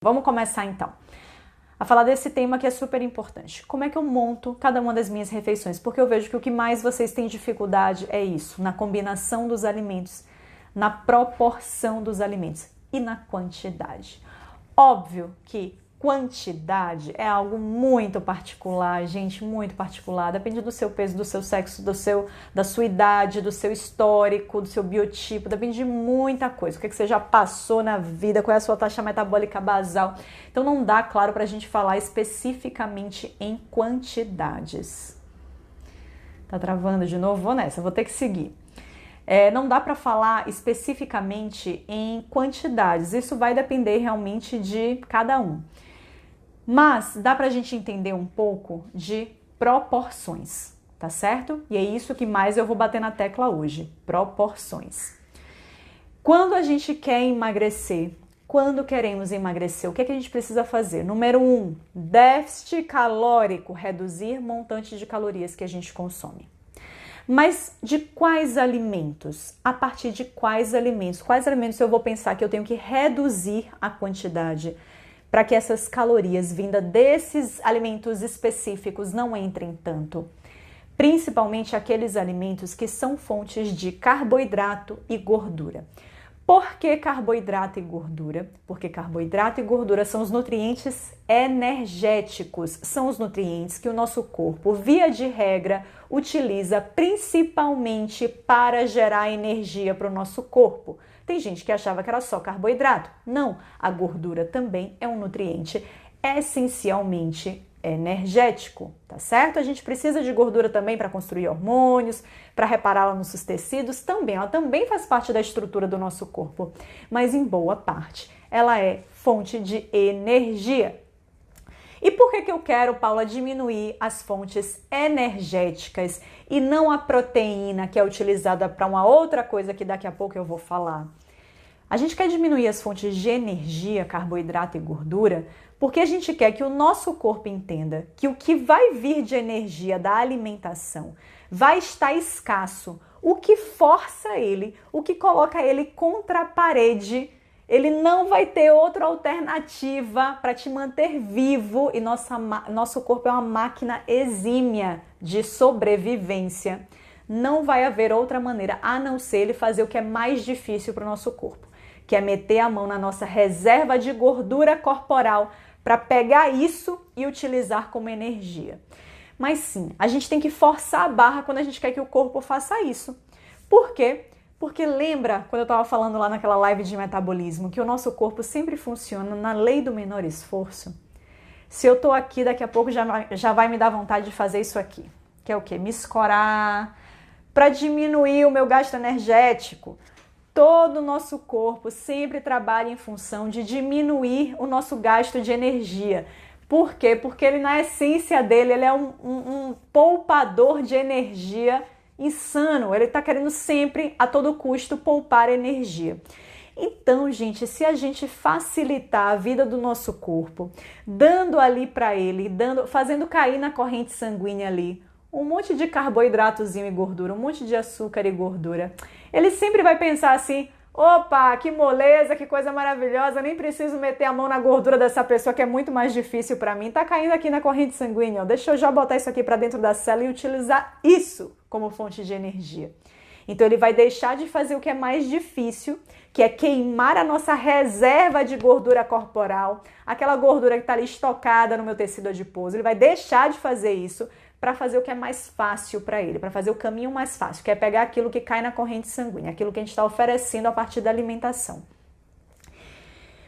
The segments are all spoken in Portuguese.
Vamos começar então a falar desse tema que é super importante. Como é que eu monto cada uma das minhas refeições? Porque eu vejo que o que mais vocês têm dificuldade é isso, na combinação dos alimentos, na proporção dos alimentos e na quantidade. Óbvio que quantidade é algo muito particular, gente, muito particular. Depende do seu peso, do seu sexo, da sua idade, do seu histórico, do seu biotipo. Depende de muita coisa. O que você já passou na vida, qual é a sua taxa metabólica basal. Então não dá, claro, para a gente falar especificamente em quantidades. Tá travando de novo? Vou nessa, vou ter que seguir. Não dá para falar especificamente em quantidades. Isso vai depender realmente de cada um. Mas dá pra gente entender um pouco de proporções, tá certo? E é isso que mais eu vou bater na tecla hoje, proporções. Quando a gente quer emagrecer, quando queremos emagrecer, o que é que a gente precisa fazer? Número 1, déficit calórico, reduzir o montante de calorias que a gente consome. Mas de quais alimentos? A partir de quais alimentos? Quais alimentos eu vou pensar que eu tenho que reduzir a quantidade para que essas calorias vindas desses alimentos específicos não entrem tanto? Principalmente aqueles alimentos que são fontes de carboidrato e gordura. Por que carboidrato e gordura? Porque carboidrato e gordura são os nutrientes energéticos, são os nutrientes que o nosso corpo, via de regra, utiliza principalmente para gerar energia para o nosso corpo. Tem gente que achava que era só carboidrato. Não, a gordura também é um nutriente essencialmente energético, tá certo? A gente precisa de gordura também para construir hormônios, para repará-la nos seus tecidos também. Ela também faz parte da estrutura do nosso corpo, mas em boa parte ela é fonte de energia. E por que eu quero, Paula, diminuir as fontes energéticas e não a proteína que é utilizada para uma outra coisa que daqui a pouco eu vou falar? A gente quer diminuir as fontes de energia, carboidrato e gordura, porque a gente quer que o nosso corpo entenda que o que vai vir de energia da alimentação vai estar escasso, o que força ele, o que coloca ele contra a parede. Ele não vai ter outra alternativa para te manter vivo e nosso corpo é uma máquina exímia de sobrevivência. Não vai haver outra maneira a não ser ele fazer o que é mais difícil para o nosso corpo, que é meter a mão na nossa reserva de gordura corporal para pegar isso e utilizar como energia. Mas sim, a gente tem que forçar a barra quando a gente quer que o corpo faça isso. Por quê? Porque lembra quando eu estava falando lá naquela live de metabolismo que o nosso corpo sempre funciona na lei do menor esforço? Se eu estou aqui, daqui a pouco já vai me dar vontade de fazer isso aqui. Que é o quê? Me escorar para diminuir o meu gasto energético. Todo o nosso corpo sempre trabalha em função de diminuir o nosso gasto de energia. Por quê? Porque ele, na essência dele, ele é um poupador de energia insano. Ele está querendo sempre, a todo custo, poupar energia. Então, gente, se a gente facilitar a vida do nosso corpo, dando ali para ele, fazendo cair na corrente sanguínea ali um monte de carboidratozinho e gordura, um monte de açúcar e gordura, ele sempre vai pensar assim: opa, que moleza, que coisa maravilhosa, nem preciso meter a mão na gordura dessa pessoa que é muito mais difícil para mim, tá caindo aqui na corrente sanguínea, ó. Deixa eu já botar isso aqui para dentro da célula e utilizar isso como fonte de energia. Então ele vai deixar de fazer o que é mais difícil, que é queimar a nossa reserva de gordura corporal, aquela gordura que está ali estocada no meu tecido adiposo. Ele vai deixar de fazer isso para fazer o que é mais fácil para ele, para fazer o caminho mais fácil, que é pegar aquilo que cai na corrente sanguínea, aquilo que a gente está oferecendo a partir da alimentação.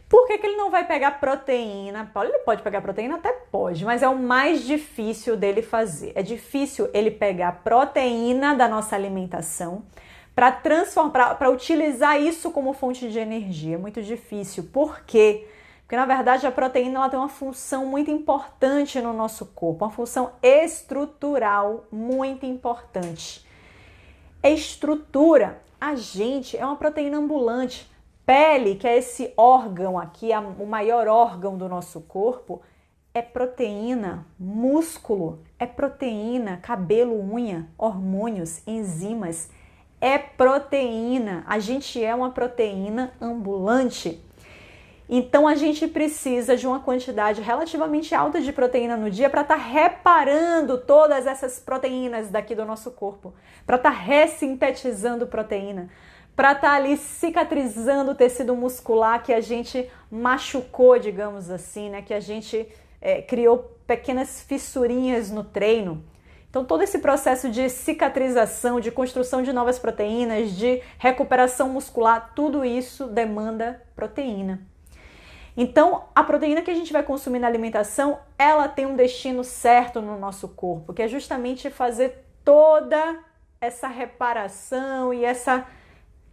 Por que ele não vai pegar proteína? Ele pode pegar proteína? Até pode, mas é o mais difícil dele fazer. É difícil ele pegar proteína da nossa alimentação para utilizar isso como fonte de energia. É muito difícil. Por quê? Porque, na verdade, a proteína ela tem uma função muito importante no nosso corpo, uma função estrutural muito importante. Estrutura. A gente é uma proteína ambulante. Pele, que é esse órgão aqui, o maior órgão do nosso corpo, é proteína. Músculo é proteína. Cabelo, unha, hormônios, enzimas, é proteína. A gente é uma proteína ambulante. Então a gente precisa de uma quantidade relativamente alta de proteína no dia para estar reparando todas essas proteínas daqui do nosso corpo, para estar ressintetizando proteína, para estar ali cicatrizando o tecido muscular que a gente machucou, digamos assim, né? Que a gente criou pequenas fissurinhas no treino. Então todo esse processo de cicatrização, de construção de novas proteínas, de recuperação muscular, tudo isso demanda proteína. Então, a proteína que a gente vai consumir na alimentação, ela tem um destino certo no nosso corpo, que é justamente fazer toda essa reparação e essa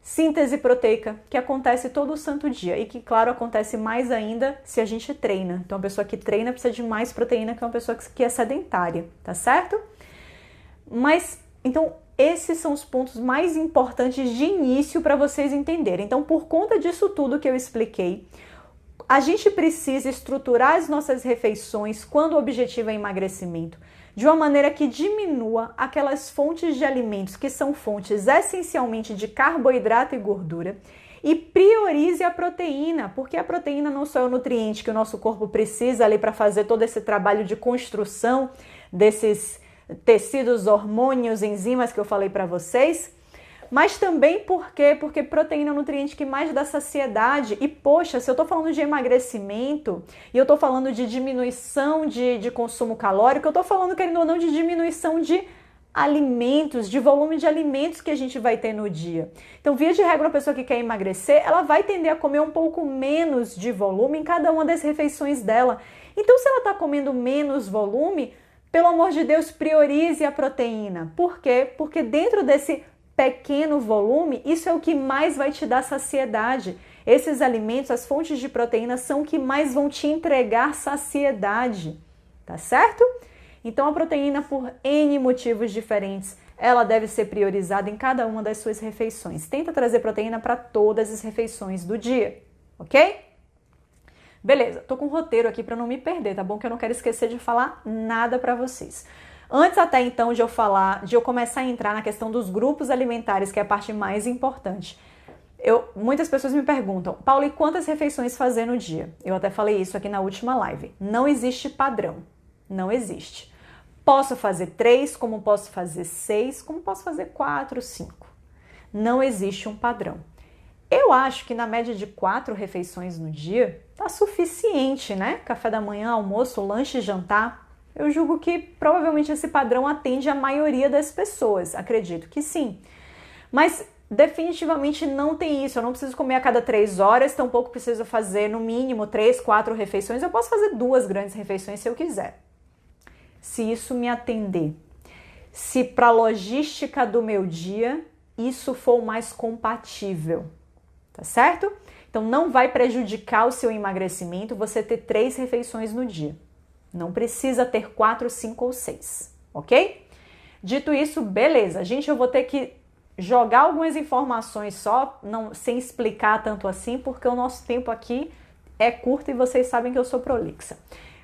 síntese proteica que acontece todo o santo dia e que, claro, acontece mais ainda se a gente treina. Então, a pessoa que treina precisa de mais proteína que uma pessoa que é sedentária, tá certo? Mas, então, esses são os pontos mais importantes de início para vocês entenderem. Então, por conta disso tudo que eu expliquei, a gente precisa estruturar as nossas refeições quando o objetivo é emagrecimento, de uma maneira que diminua aquelas fontes de alimentos que são fontes essencialmente de carboidrato e gordura e priorize a proteína, porque a proteína não só é o nutriente que o nosso corpo precisa ali para fazer todo esse trabalho de construção desses tecidos, hormônios, enzimas que eu falei para vocês, mas também porque proteína é o nutriente que mais dá saciedade. E poxa, se eu tô falando de emagrecimento e eu tô falando de diminuição de consumo calórico, eu tô falando, querendo ou não, de diminuição de alimentos, de volume de alimentos que a gente vai ter no dia. Então, via de regra, uma pessoa que quer emagrecer, ela vai tender a comer um pouco menos de volume em cada uma das refeições dela. Então, se ela tá comendo menos volume, pelo amor de Deus, priorize a proteína. Por quê? Porque dentro desse pequeno volume, isso é o que mais vai te dar saciedade. Esses alimentos, as fontes de proteína, são o que mais vão te entregar saciedade, tá certo? Então a proteína, por N motivos diferentes, ela deve ser priorizada em cada uma das suas refeições. Tenta trazer proteína para todas as refeições do dia, ok? Beleza, tô com um roteiro aqui para não me perder, tá bom? Que eu não quero esquecer de falar nada para vocês. Antes até então de eu começar a entrar na questão dos grupos alimentares, que é a parte mais importante. Muitas pessoas me perguntam, Paula, e quantas refeições fazer no dia? Eu até falei isso aqui na última live. Não existe padrão, não existe. Posso fazer 3, como posso fazer 6, como posso fazer 4, 5. Não existe um padrão. Eu acho que na média de 4 refeições no dia tá suficiente, né? Café da manhã, almoço, lanche, jantar. Eu julgo que provavelmente esse padrão atende a maioria das pessoas, acredito que sim. Mas definitivamente não tem isso, eu não preciso comer a cada 3 horas, tampouco preciso fazer no mínimo 3, 4 refeições, eu posso fazer 2 grandes refeições se eu quiser. Se isso me atender, se para a logística do meu dia isso for o mais compatível, tá certo? Então não vai prejudicar o seu emagrecimento você ter 3 refeições no dia. Não precisa ter 4, 5 ou 6, ok? Dito isso, beleza. Gente, eu vou ter que jogar algumas informações só, sem explicar tanto assim, porque o nosso tempo aqui é curto e vocês sabem que eu sou prolixa.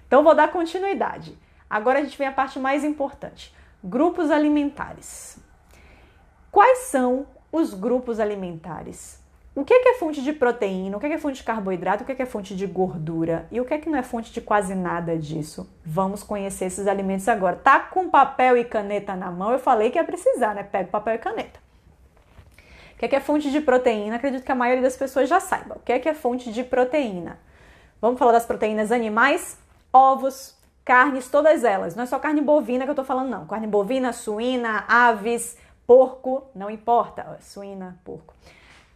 Então, vou dar continuidade. Agora a gente vem à parte mais importante. Grupos alimentares. Quais são os grupos alimentares? O que é fonte de proteína, o que é fonte de carboidrato, o que é fonte de gordura e o que não é fonte de quase nada disso? Vamos conhecer esses alimentos agora. Tá com papel e caneta na mão? Eu falei que ia precisar, né? Pega papel e caneta. O que é fonte de proteína? Acredito que a maioria das pessoas já saiba. O que é fonte de proteína? Vamos falar das proteínas animais? Ovos, carnes, todas elas. Não é só carne bovina que eu tô falando, não. Carne bovina, suína, aves, porco, não importa. Suína, porco.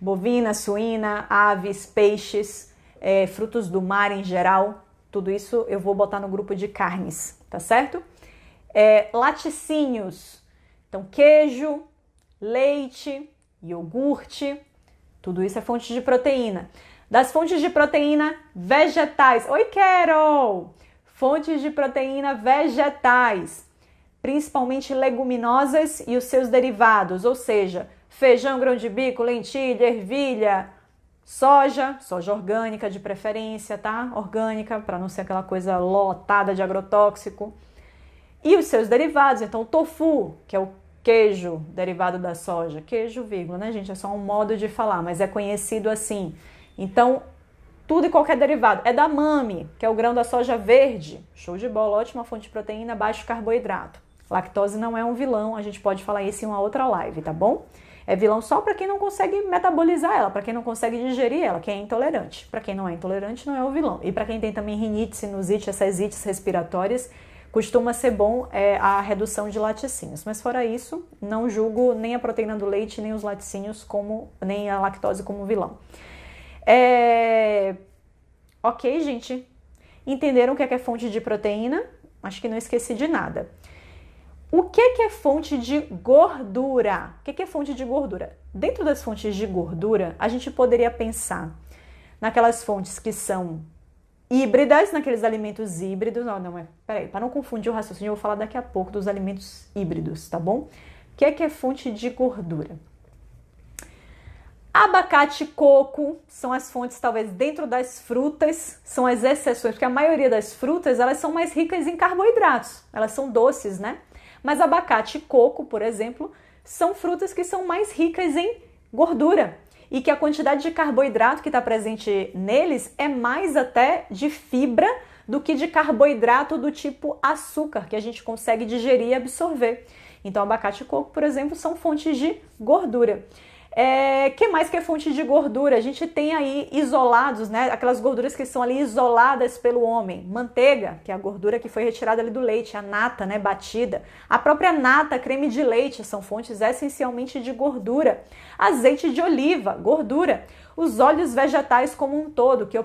Bovina, suína, aves, peixes, frutos do mar em geral, tudo isso eu vou botar no grupo de carnes, tá certo? Laticínios, então queijo, leite, iogurte, tudo isso é fonte de proteína. Das fontes de proteína vegetais, oi Carol! Fontes de proteína vegetais, principalmente leguminosas e os seus derivados, ou seja, feijão, grão de bico, lentilha, ervilha, soja orgânica de preferência, tá? Orgânica, para não ser aquela coisa lotada de agrotóxico. E os seus derivados, então o tofu, que é o queijo derivado da soja. Queijo, vírgula, né, gente? É só um modo de falar, mas é conhecido assim. Então, tudo e qualquer derivado. É da mame, que é o grão da soja verde. Show de bola, ótima fonte de proteína, baixo carboidrato. Lactose não é um vilão, a gente pode falar isso em uma outra live, tá bom? É vilão só para quem não consegue metabolizar ela, para quem não consegue digerir ela, quem é intolerante. Para quem não é intolerante, não é o vilão. E para quem tem também rinite, sinusite, essas ites respiratórias, costuma ser bom a redução de laticínios. Mas fora isso, não julgo nem a proteína do leite, nem os laticínios, nem a lactose como vilão. Ok, gente? Entenderam o que é fonte de proteína? Acho que não esqueci de nada. O que é fonte de gordura? O que é fonte de gordura? Dentro das fontes de gordura, a gente poderia pensar naquelas fontes que são híbridas, naqueles alimentos híbridos. Peraí, para não confundir o raciocínio, eu vou falar daqui a pouco dos alimentos híbridos, tá bom? O que é fonte de gordura? Abacate e coco são as fontes, talvez, dentro das frutas, são as exceções, porque a maioria das frutas, elas são mais ricas em carboidratos, elas são doces, né? Mas abacate e coco, por exemplo, são frutas que são mais ricas em gordura e que a quantidade de carboidrato que está presente neles é mais até de fibra do que de carboidrato do tipo açúcar, que a gente consegue digerir e absorver. Então, abacate e coco, por exemplo, são fontes de gordura. Que mais que é fonte de gordura? A gente tem aí isolados, né? Aquelas gorduras que são ali isoladas pelo homem. Manteiga, que é a gordura que foi retirada ali do leite, a nata, né, batida. A própria nata, creme de leite, são fontes essencialmente de gordura. Azeite de oliva, gordura. Os óleos vegetais como um todo, que eu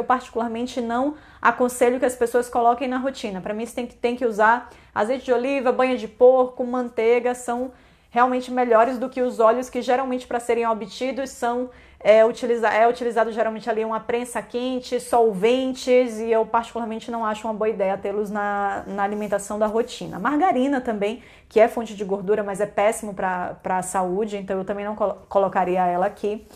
particularmente não aconselho que as pessoas coloquem na rotina. Para mim, você tem que usar azeite de oliva, banha de porco, manteiga, são realmente melhores do que os óleos que geralmente para serem obtidos são utilizado geralmente ali uma prensa quente, solventes, e eu particularmente não acho uma boa ideia tê-los na alimentação da rotina. Margarina também, que é fonte de gordura, mas é péssimo para a saúde, então eu também não colocaria ela aqui.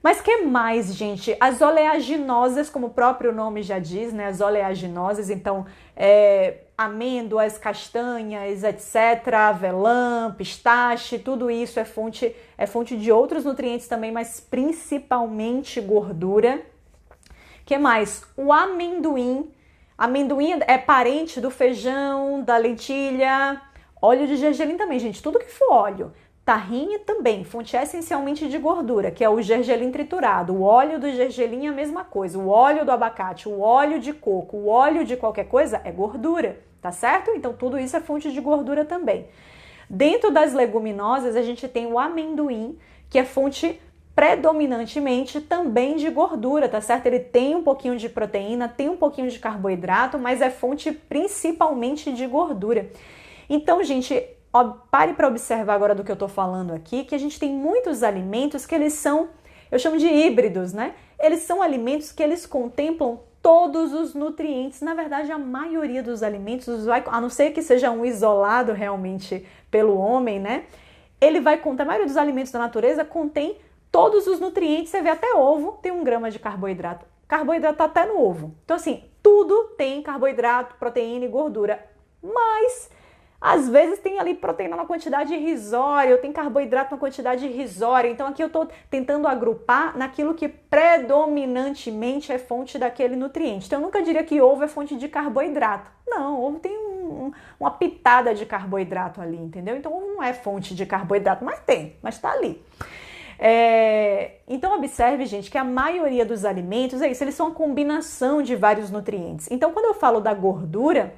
Mas que mais, gente? As oleaginosas, como o próprio nome já diz, né? As oleaginosas, então, amêndoas, castanhas, etc., avelã, pistache, tudo isso é fonte de outros nutrientes também, mas principalmente gordura. Que mais? O amendoim. Amendoim é parente do feijão, da lentilha, óleo de gergelim também, gente, tudo que for óleo. Tahine também, fonte essencialmente de gordura, que é o gergelim triturado. O óleo do gergelim é a mesma coisa. O óleo do abacate, o óleo de coco, o óleo de qualquer coisa é gordura, tá certo? Então tudo isso é fonte de gordura também. Dentro das leguminosas, a gente tem o amendoim, que é fonte predominantemente também de gordura, tá certo? Ele tem um pouquinho de proteína, tem um pouquinho de carboidrato, mas é fonte principalmente de gordura. Então, gente, pare para observar agora do que eu estou falando aqui, que a gente tem muitos alimentos que eles são, eu chamo de híbridos, né? Eles são alimentos que eles contemplam todos os nutrientes. Na verdade, a maioria dos alimentos, a não ser que seja um isolado realmente pelo homem, né? Ele vai conter, a maioria dos alimentos da natureza contém todos os nutrientes. Você vê até ovo tem 1 grama de carboidrato. Carboidrato tá até no ovo. Então, assim, tudo tem carboidrato, proteína e gordura. Mas às vezes tem ali proteína na quantidade irrisória, ou tem carboidrato na quantidade irrisória. Então aqui eu estou tentando agrupar naquilo que predominantemente é fonte daquele nutriente. Então eu nunca diria que ovo é fonte de carboidrato. Não, ovo tem uma pitada de carboidrato ali, entendeu? Então ovo não é fonte de carboidrato, mas tá ali. Então observe, gente, que a maioria dos alimentos, é isso, eles são uma combinação de vários nutrientes. Então quando eu falo da gordura,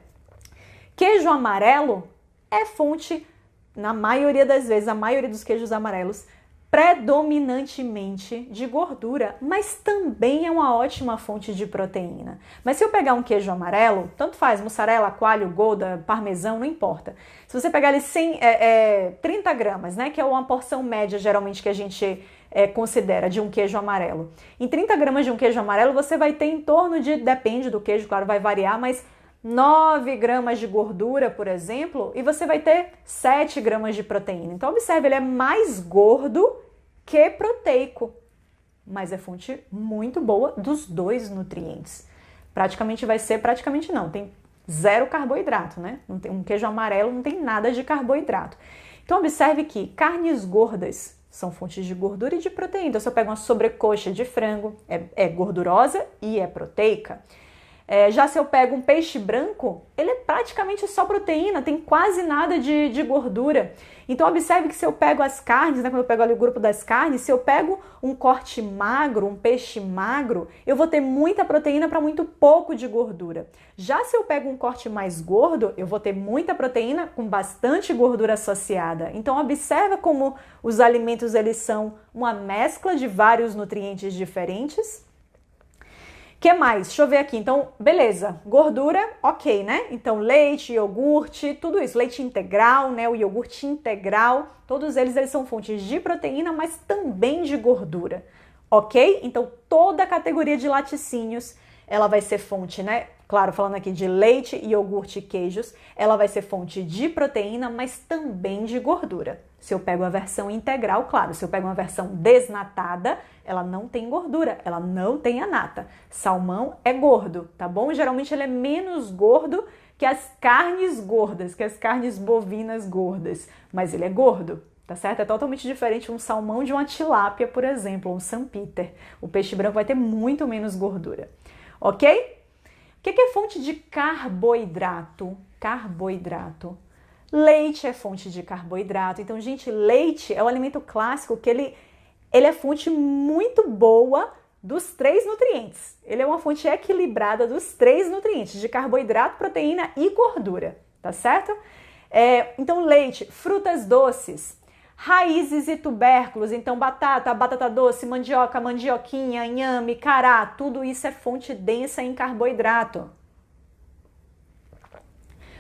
queijo amarelo é fonte, na maioria das vezes, a maioria dos queijos amarelos, predominantemente de gordura, mas também é uma ótima fonte de proteína. Mas se eu pegar um queijo amarelo, tanto faz, mussarela, coalho, gouda, parmesão, não importa. Se você pegar ali 30 gramas, né, que é uma porção média geralmente que a gente considera de um queijo amarelo. Em 30 gramas de um queijo amarelo, você vai ter em torno de, depende do queijo, claro, vai variar, mas 9 gramas de gordura, por exemplo, e você vai ter 7 gramas de proteína. Então, observe, ele é mais gordo que proteico, mas é fonte muito boa dos dois nutrientes. Praticamente não, tem 0 carboidrato, né? Um queijo amarelo não tem nada de carboidrato. Então, observe que carnes gordas são fontes de gordura e de proteína. Então, se eu pego uma sobrecoxa de frango, é gordurosa e é proteica. Já se eu pego um peixe branco, ele é praticamente só proteína, tem quase nada de gordura. Então observe que se eu pego as carnes, né, quando eu pego ali o grupo das carnes, se eu pego um corte magro, um peixe magro, eu vou ter muita proteína para muito pouco de gordura. Já se eu pego um corte mais gordo, eu vou ter muita proteína com bastante gordura associada. Então observa como os alimentos eles são uma mescla de vários nutrientes diferentes. Que mais? Deixa eu ver aqui. Então, beleza. Gordura, ok, né? Então, leite, iogurte, tudo isso. Leite integral, né? O iogurte integral, todos eles são fontes de proteína, mas também de gordura, ok? Então, toda a categoria de laticínios, ela vai ser fonte, né? Claro, falando aqui de leite, iogurte e queijos, ela vai ser fonte de proteína, mas também de gordura. Se eu pego a versão integral, claro, se eu pego uma versão desnatada, ela não tem gordura, ela não tem a nata. Salmão é gordo, tá bom? Geralmente ele é menos gordo que as carnes gordas, que as carnes bovinas gordas, mas ele é gordo, tá certo? É totalmente diferente um salmão de uma tilápia, por exemplo, ou um Sampiter. O peixe branco vai ter muito menos gordura, ok? O que é fonte de carboidrato? Carboidrato. Leite é fonte de carboidrato. Então, gente, leite é o alimento clássico que ele é fonte muito boa dos 3 nutrientes. Ele é uma fonte equilibrada dos 3 nutrientes, de carboidrato, proteína e gordura, tá certo? Então, leite, frutas doces, raízes e tubérculos, então batata doce, mandioca, mandioquinha, inhame, cará, tudo isso é fonte densa em carboidrato.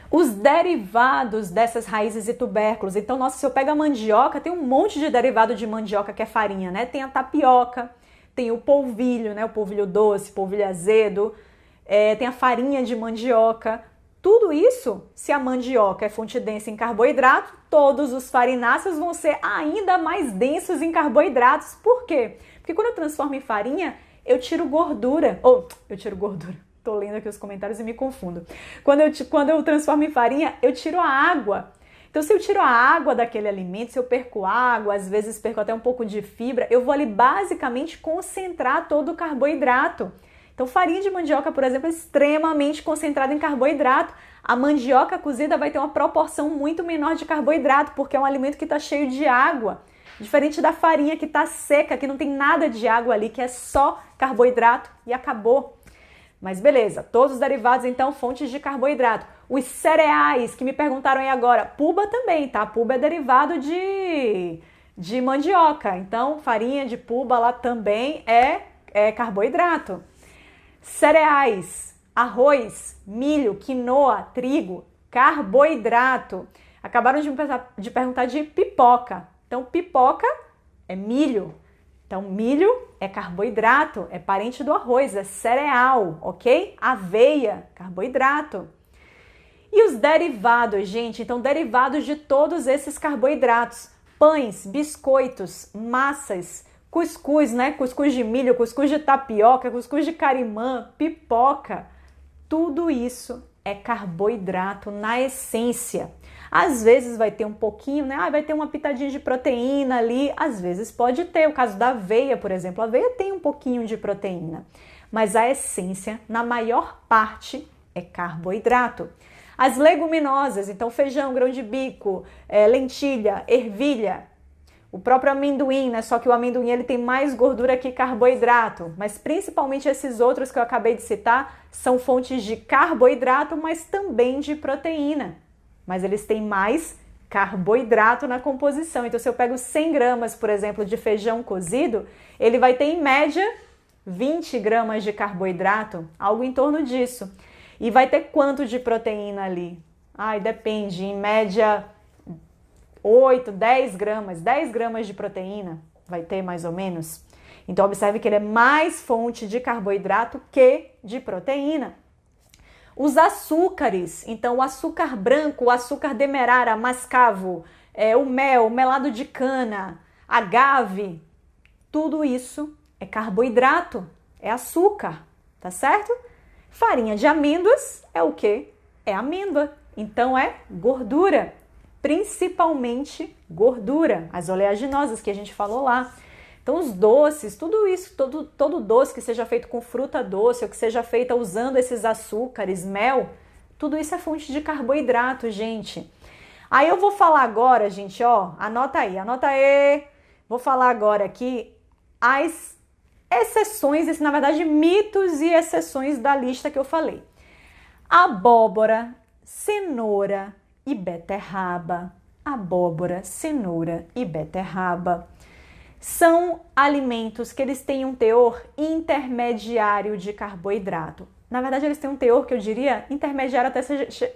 Os derivados dessas raízes e tubérculos, então, nossa, se eu pego a mandioca, tem um monte de derivado de mandioca que é farinha, né? Tem a tapioca, tem o polvilho, né? O polvilho doce, polvilho azedo, tem a farinha de mandioca. Tudo isso, se a mandioca é fonte densa em carboidrato, todos os farináceos vão ser ainda mais densos em carboidratos. Por quê? Porque quando eu transformo em farinha, eu tiro gordura. Tô lendo aqui os comentários e me confundo. Quando eu transformo em farinha, eu tiro a água. Então, se eu tiro a água daquele alimento, se eu perco água, às vezes perco até um pouco de fibra, eu vou ali basicamente concentrar todo o carboidrato. Então, farinha de mandioca, por exemplo, é extremamente concentrada em carboidrato. A mandioca cozida vai ter uma proporção muito menor de carboidrato, porque é um alimento que está cheio de água. Diferente da farinha que está seca, que não tem nada de água ali, que é só carboidrato e acabou. Mas beleza, todos os derivados, então, fontes de carboidrato. Os cereais, que me perguntaram aí agora, puba também, tá? Puba é derivado de mandioca. Então, farinha de puba lá também é carboidrato. Cereais, arroz, milho, quinoa, trigo, carboidrato. Acabaram de perguntar de pipoca. Então, pipoca é milho. Então, milho é carboidrato, é parente do arroz, é cereal, ok? Aveia, carboidrato. E os derivados, gente? Então, derivados de todos esses carboidratos. Pães, biscoitos, massas, cuscuz, né? Cuscuz de milho, cuscuz de tapioca, cuscuz de carimã, pipoca. Tudo isso é carboidrato na essência. Às vezes vai ter um pouquinho, né? Vai ter uma pitadinha de proteína ali. Às vezes pode ter. O caso da aveia, por exemplo. A aveia tem um pouquinho de proteína. Mas a essência, na maior parte, é carboidrato. As leguminosas, então feijão, grão de bico, lentilha, ervilha. O próprio amendoim, né? Só que o amendoim ele tem mais gordura que carboidrato. Mas principalmente esses outros que eu acabei de citar são fontes de carboidrato, mas também de proteína. Mas eles têm mais carboidrato na composição. Então, se eu pego 100 gramas, por exemplo, de feijão cozido, ele vai ter, em média, 20 gramas de carboidrato, algo em torno disso. E vai ter quanto de proteína ali? Depende, em média, 8, 10 gramas. 10 gramas de proteína vai ter, mais ou menos. Então, observe que ele é mais fonte de carboidrato que de proteína. Os açúcares, então o açúcar branco, o açúcar demerara, mascavo, o mel, o melado de cana, agave, tudo isso é carboidrato, é açúcar, tá certo? Farinha de amêndoas é o quê? É amêndoa, então é gordura. principalmente gordura, as oleaginosas que a gente falou lá. Então os doces, tudo isso, todo doce que seja feito com fruta doce ou que seja feita usando esses açúcares, mel, tudo isso é fonte de carboidrato, gente. Aí eu vou falar agora, gente, ó, anota aí. Vou falar agora aqui as exceções, na verdade, mitos e exceções da lista que eu falei. Abóbora, cenoura e beterraba. Abóbora, cenoura e beterraba são alimentos que eles têm um teor intermediário de carboidrato. Na verdade, eles têm um teor que eu diria intermediário, até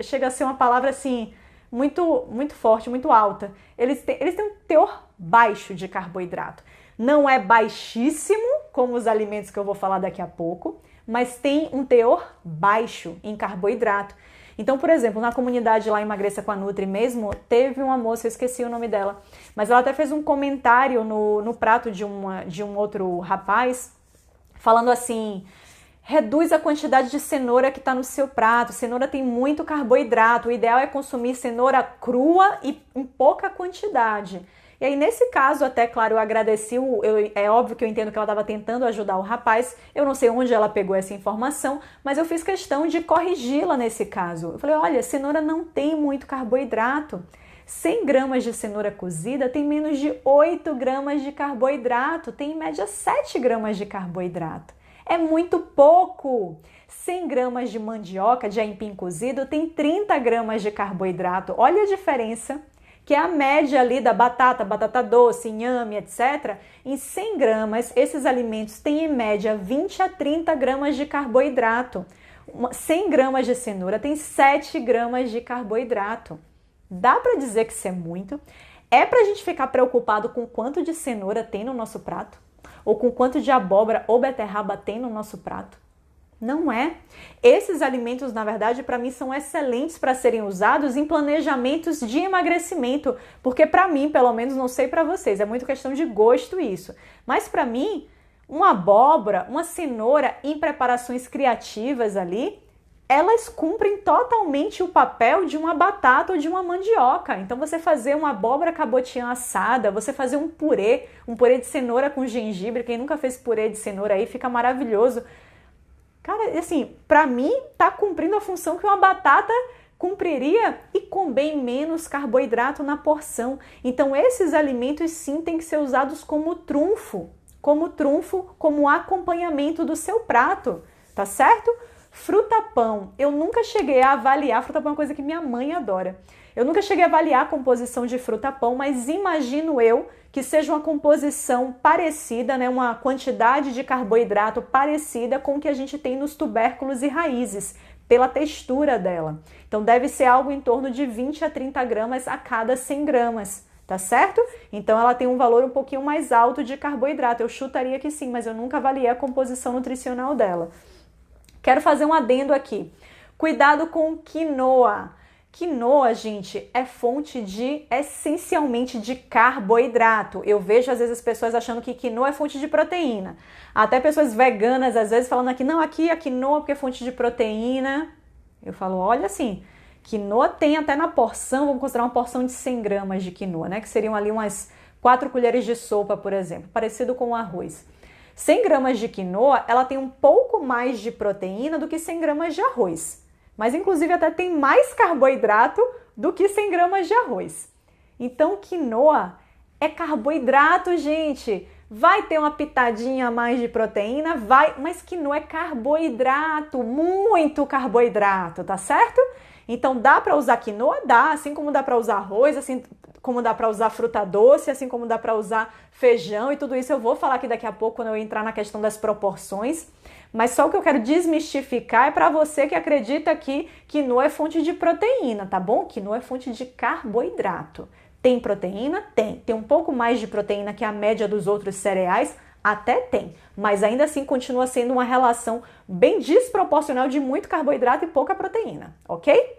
chega a ser uma palavra assim muito forte, muito alta. Eles têm um teor baixo de carboidrato. Não é baixíssimo, como os alimentos que eu vou falar daqui a pouco, mas tem um teor baixo em carboidrato. Então, por exemplo, na comunidade lá Emagreça com a Nutri mesmo, teve uma moça, eu esqueci o nome dela, mas ela até fez um comentário no prato de um outro rapaz, falando assim: reduz a quantidade de cenoura que está no seu prato, cenoura tem muito carboidrato, o ideal é consumir cenoura crua e em pouca quantidade. E aí, nesse caso, até, claro, eu agradeci, é óbvio que eu entendo que ela estava tentando ajudar o rapaz, eu não sei onde ela pegou essa informação, mas eu fiz questão de corrigi-la nesse caso. Eu falei, olha, cenoura não tem muito carboidrato. 100 gramas de cenoura cozida tem menos de 8 gramas de carboidrato, tem em média 7 gramas de carboidrato. É muito pouco! 100 gramas de mandioca, de aipim cozido, tem 30 gramas de carboidrato. Olha a diferença, que é a média ali da batata doce, inhame, etc. Em 100 gramas, esses alimentos têm em média 20 a 30 gramas de carboidrato. 100 gramas de cenoura tem 7 gramas de carboidrato. Dá para dizer que isso é muito? É para a gente ficar preocupado com quanto de cenoura tem no nosso prato? Ou com quanto de abóbora ou beterraba tem no nosso prato? Não é. Esses alimentos, na verdade, para mim são excelentes para serem usados em planejamentos de emagrecimento, porque para mim, pelo menos, não sei para vocês, é muito questão de gosto isso. Mas para mim, uma abóbora, uma cenoura em preparações criativas ali, elas cumprem totalmente o papel de uma batata ou de uma mandioca. Então você fazer uma abóbora cabotiã assada, você fazer um purê de cenoura com gengibre, quem nunca fez purê de cenoura aí, fica maravilhoso. Cara, assim, pra mim tá cumprindo a função que uma batata cumpriria e com bem menos carboidrato na porção. Então esses alimentos sim têm que ser usados como trunfo, como acompanhamento do seu prato, tá certo? Fruta-pão, eu nunca cheguei a avaliar, fruta-pão é uma coisa que minha mãe adora. Eu nunca cheguei a avaliar a composição de fruta-pão, mas imagino eu que seja uma composição parecida, né, uma quantidade de carboidrato parecida com o que a gente tem nos tubérculos e raízes, pela textura dela. Então deve ser algo em torno de 20 a 30 gramas a cada 100 gramas, tá certo? Então ela tem um valor um pouquinho mais alto de carboidrato. Eu chutaria que sim, mas eu nunca avaliei a composição nutricional dela. Quero fazer um adendo aqui. Cuidado com quinoa. Quinoa, gente, é fonte essencialmente de carboidrato. Eu vejo às vezes as pessoas achando que quinoa é fonte de proteína. Até pessoas veganas às vezes falando aqui, não, aqui a quinoa porque é fonte de proteína. Eu falo, olha assim, quinoa tem até na porção, vamos considerar uma porção de 100 gramas de quinoa, né? Que seriam ali umas 4 colheres de sopa, por exemplo, parecido com o arroz. 100 gramas de quinoa, ela tem um pouco mais de proteína do que 100 gramas de arroz. Mas inclusive até tem mais carboidrato do que 100 gramas de arroz. Então quinoa é carboidrato, gente. Vai ter uma pitadinha a mais de proteína? Vai, mas quinoa é carboidrato, muito carboidrato, tá certo? Então dá para usar quinoa? Dá, assim como dá para usar arroz, assim como dá para usar fruta doce, assim como dá para usar feijão e tudo isso eu vou falar aqui daqui a pouco quando eu entrar na questão das proporções. Mas só o que eu quero desmistificar é para você que acredita que quinoa é fonte de proteína, tá bom? Quinoa é fonte de carboidrato. Tem proteína? Tem. Tem um pouco mais de proteína que a média dos outros cereais? Até tem. Mas ainda assim continua sendo uma relação bem desproporcional de muito carboidrato e pouca proteína, ok?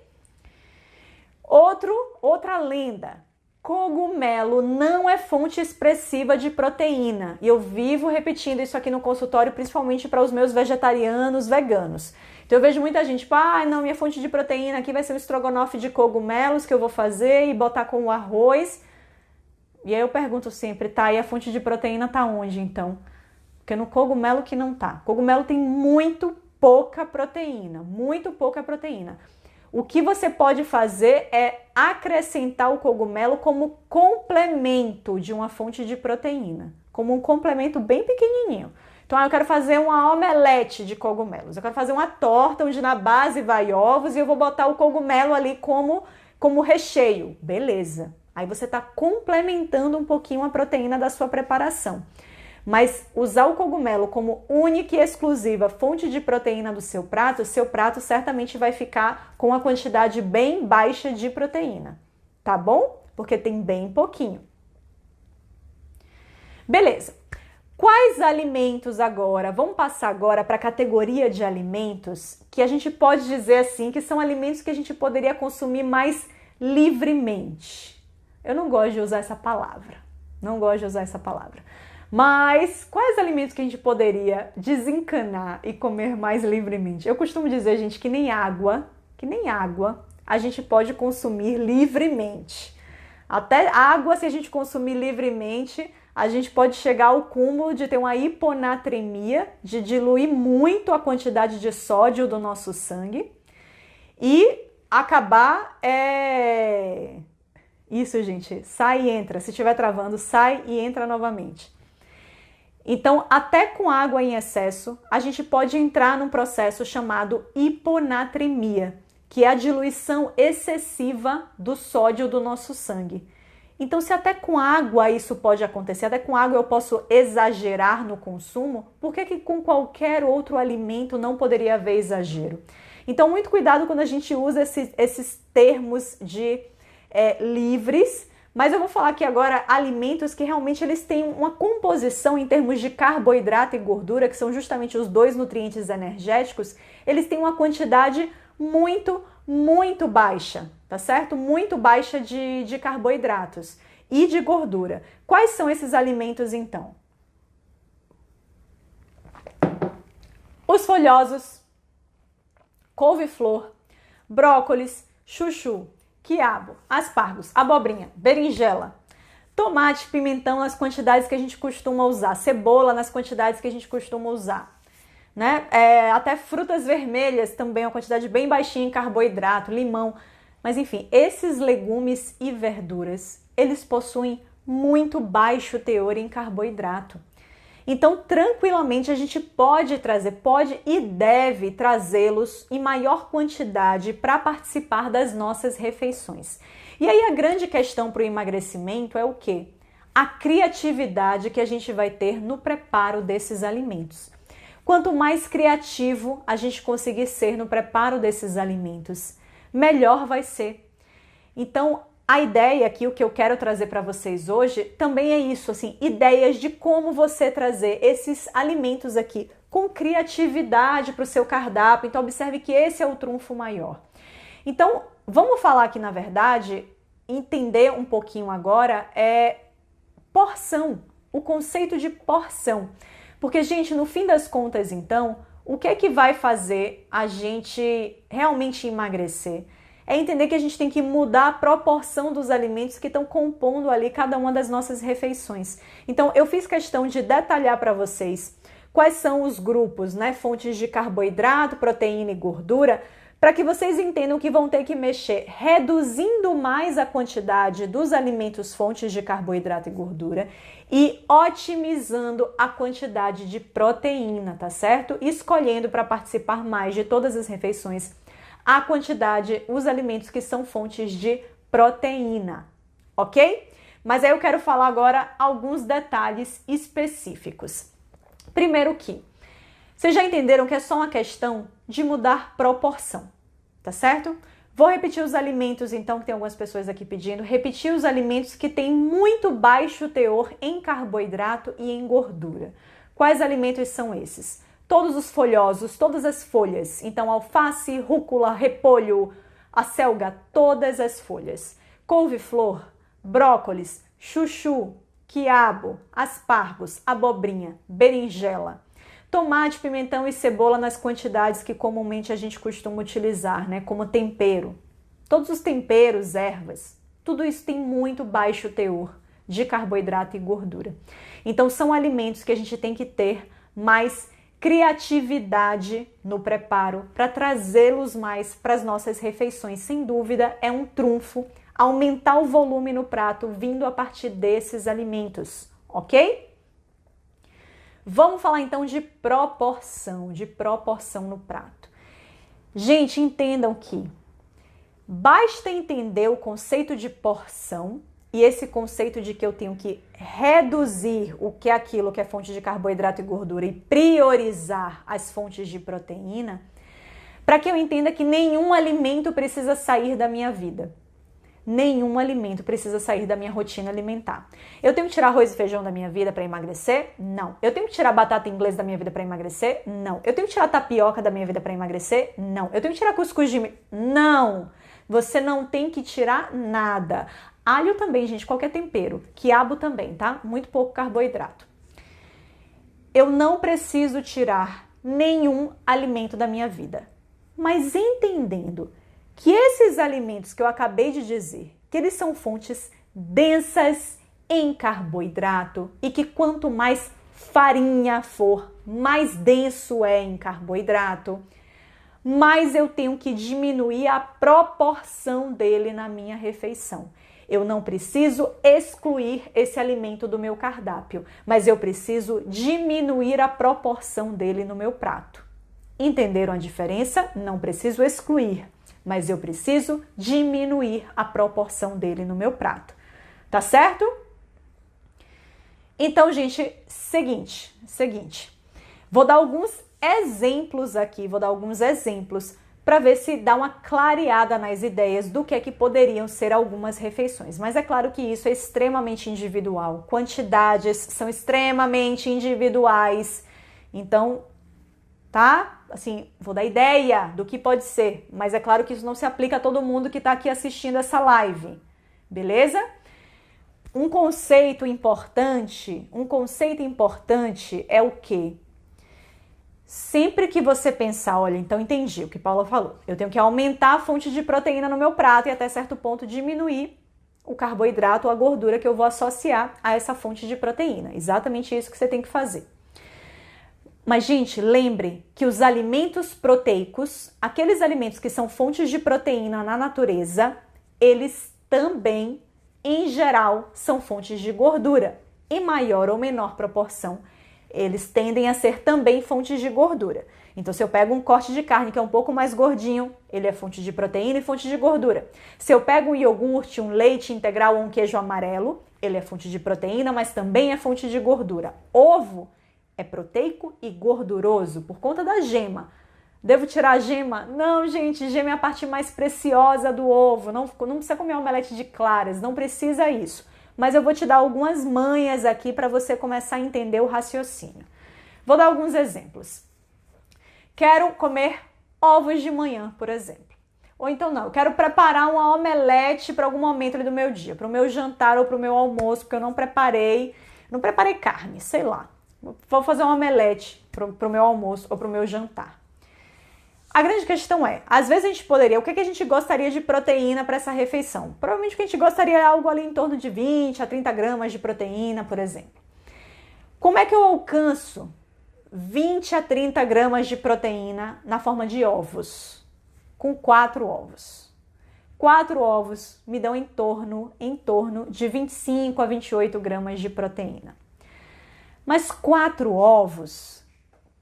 Outra lenda. Cogumelo não é fonte expressiva de proteína. E eu vivo repetindo isso aqui no consultório, principalmente para os meus vegetarianos, veganos. Então eu vejo muita gente, tipo, não, minha fonte de proteína aqui vai ser um estrogonofe de cogumelos que eu vou fazer e botar com o arroz. E aí eu pergunto sempre, tá, e a fonte de proteína tá onde então? Porque no cogumelo que não tá. Cogumelo tem muito pouca proteína, muito pouca proteína. O que você pode fazer é acrescentar o cogumelo como complemento de uma fonte de proteína, como um complemento bem pequenininho. Então, eu quero fazer uma omelete de cogumelos. Eu quero fazer uma torta onde na base vai ovos e eu vou botar o cogumelo ali como recheio. Beleza. Aí você está complementando um pouquinho a proteína da sua preparação. Mas usar o cogumelo como única e exclusiva fonte de proteína do seu prato certamente vai ficar com uma quantidade bem baixa de proteína, tá bom? Porque tem bem pouquinho. Beleza. Quais alimentos agora? Vamos passar agora para a categoria de alimentos que a gente pode dizer assim que são alimentos que a gente poderia consumir mais livremente. Eu não gosto de usar essa palavra. Mas quais alimentos que a gente poderia desencanar e comer mais livremente? Eu costumo dizer, gente, que nem água a gente pode consumir livremente. Até água, se a gente consumir livremente, a gente pode chegar ao cúmulo de ter uma hiponatremia, de diluir muito a quantidade de sódio do nosso sangue e acabar... Isso, gente, sai e entra. Se estiver travando, sai e entra novamente. Então, até com água em excesso, a gente pode entrar num processo chamado hiponatremia, que é a diluição excessiva do sódio do nosso sangue. Então, se até com água isso pode acontecer, até com água eu posso exagerar no consumo, por que com qualquer outro alimento não poderia haver exagero? Então, muito cuidado quando a gente usa esses termos de livres, mas eu vou falar aqui agora alimentos que realmente eles têm uma composição em termos de carboidrato e gordura, que são justamente os dois nutrientes energéticos, eles têm uma quantidade muito baixa, tá certo? Muito baixa de carboidratos e de gordura. Quais são esses alimentos então? Os folhosos, couve-flor, brócolis, chuchu, quiabo, aspargos, abobrinha, berinjela, tomate, pimentão nas quantidades que a gente costuma usar, cebola nas quantidades que a gente costuma usar, né? Até frutas vermelhas também, uma quantidade bem baixinha em carboidrato, limão. Mas enfim, esses legumes e verduras, eles possuem muito baixo teor em carboidrato. Então, tranquilamente, a gente pode e deve trazê-los em maior quantidade para participar das nossas refeições. E aí a grande questão para o emagrecimento é o quê? A criatividade que a gente vai ter no preparo desses alimentos. Quanto mais criativo a gente conseguir ser no preparo desses alimentos, melhor vai ser. Então, a ideia aqui, o que eu quero trazer para vocês hoje, também é isso, assim, ideias de como você trazer esses alimentos aqui com criatividade para o seu cardápio. Então, observe que esse é o trunfo maior. Então, vamos falar aqui, na verdade, entender um pouquinho agora porção, o conceito de porção. Porque, gente, no fim das contas, então, o que é que vai fazer a gente realmente emagrecer? É entender que a gente tem que mudar a proporção dos alimentos que estão compondo ali cada uma das nossas refeições. Então, eu fiz questão de detalhar para vocês quais são os grupos, né? Fontes de carboidrato, proteína e gordura, para que vocês entendam que vão ter que mexer reduzindo mais a quantidade dos alimentos fontes de carboidrato e gordura e otimizando a quantidade de proteína, tá certo? Escolhendo para participar mais de todas as refeições a quantidade, os alimentos que são fontes de proteína, ok? Mas aí eu quero falar agora alguns detalhes específicos. Primeiro que, vocês já entenderam que é só uma questão de mudar proporção, tá certo? Vou repetir os alimentos então, que tem algumas pessoas aqui pedindo, repetir os alimentos que têm muito baixo teor em carboidrato e em gordura. Quais alimentos são esses? Todos os folhosos, todas as folhas. Então, alface, rúcula, repolho, acelga, todas as folhas. Couve-flor, brócolis, chuchu, quiabo, aspargos, abobrinha, berinjela. Tomate, pimentão e cebola nas quantidades que comumente a gente costuma utilizar, né? Como tempero. Todos os temperos, ervas, tudo isso tem muito baixo teor de carboidrato e gordura. Então são alimentos que a gente tem que ter mais criatividade no preparo para trazê-los mais para as nossas refeições. Sem dúvida, é um trunfo aumentar o volume no prato vindo a partir desses alimentos, ok? Vamos falar então de proporção no prato. Gente, entendam que basta entender o conceito de porção e esse conceito de que eu tenho que reduzir o que é aquilo que é fonte de carboidrato e gordura e priorizar as fontes de proteína, para que eu entenda que nenhum alimento precisa sair da minha vida. Nenhum alimento precisa sair da minha rotina alimentar. Eu tenho que tirar arroz e feijão da minha vida para emagrecer? Não. Eu tenho que tirar batata inglesa da minha vida para emagrecer? Não. Eu tenho que tirar tapioca da minha vida para emagrecer? Não. Eu tenho que tirar cuscuz de... Não. Você não tem que tirar nada. Alho também, gente, qualquer tempero. Quiabo também, tá? Muito pouco carboidrato. Eu não preciso tirar nenhum alimento da minha vida. Mas entendendo que esses alimentos que eu acabei de dizer, que eles são fontes densas em carboidrato e que quanto mais farinha for, mais denso é em carboidrato, mais eu tenho que diminuir a proporção dele na minha refeição. Eu não preciso excluir esse alimento do meu cardápio, mas eu preciso diminuir a proporção dele no meu prato. Entenderam a diferença? Não preciso excluir, mas eu preciso diminuir a proporção dele no meu prato. Tá certo? Então, gente, seguinte. Vou dar alguns exemplos aqui, para ver se dá uma clareada nas ideias do que é que poderiam ser algumas refeições. Mas é claro que isso é extremamente individual. Quantidades são extremamente individuais. Então, tá? Assim, vou dar ideia do que pode ser, mas é claro que isso não se aplica a todo mundo que está aqui assistindo essa live, beleza? Um conceito importante é o quê? Sempre que você pensar, olha, então entendi o que Paula falou, eu tenho que aumentar a fonte de proteína no meu prato e até certo ponto diminuir o carboidrato ou a gordura que eu vou associar a essa fonte de proteína. Exatamente isso que você tem que fazer. Mas, gente, lembre que os alimentos proteicos, aqueles alimentos que são fontes de proteína na natureza, eles também, em geral, são fontes de gordura. Em maior ou menor proporção, eles tendem a ser também fontes de gordura. Então, se eu pego um corte de carne que é um pouco mais gordinho, ele é fonte de proteína e fonte de gordura. Se eu pego um iogurte, um leite integral ou um queijo amarelo, ele é fonte de proteína, mas também é fonte de gordura. Ovo é proteico e gorduroso por conta da gema. Devo tirar a gema? Não, gente, gema é a parte mais preciosa do ovo. Não precisa comer omelete de claras, não precisa isso. Mas eu vou te dar algumas manhas aqui para você começar a entender o raciocínio. Vou dar alguns exemplos. Quero comer ovos de manhã, por exemplo. Ou então não, eu quero preparar uma omelete para algum momento do meu dia, para o meu jantar ou para o meu almoço, porque eu não preparei carne, sei lá. Vou fazer uma omelete para o meu almoço ou para o meu jantar. A grande questão é, às vezes a gente poderia, o que a gente gostaria de proteína para essa refeição? Provavelmente o que a gente gostaria é algo ali em torno de 20 a 30 gramas de proteína, por exemplo. Como é que eu alcanço 20 a 30 gramas de proteína na forma de ovos? Com 4 ovos. 4 ovos me dão em torno de 25 a 28 gramas de proteína. Mas 4 ovos,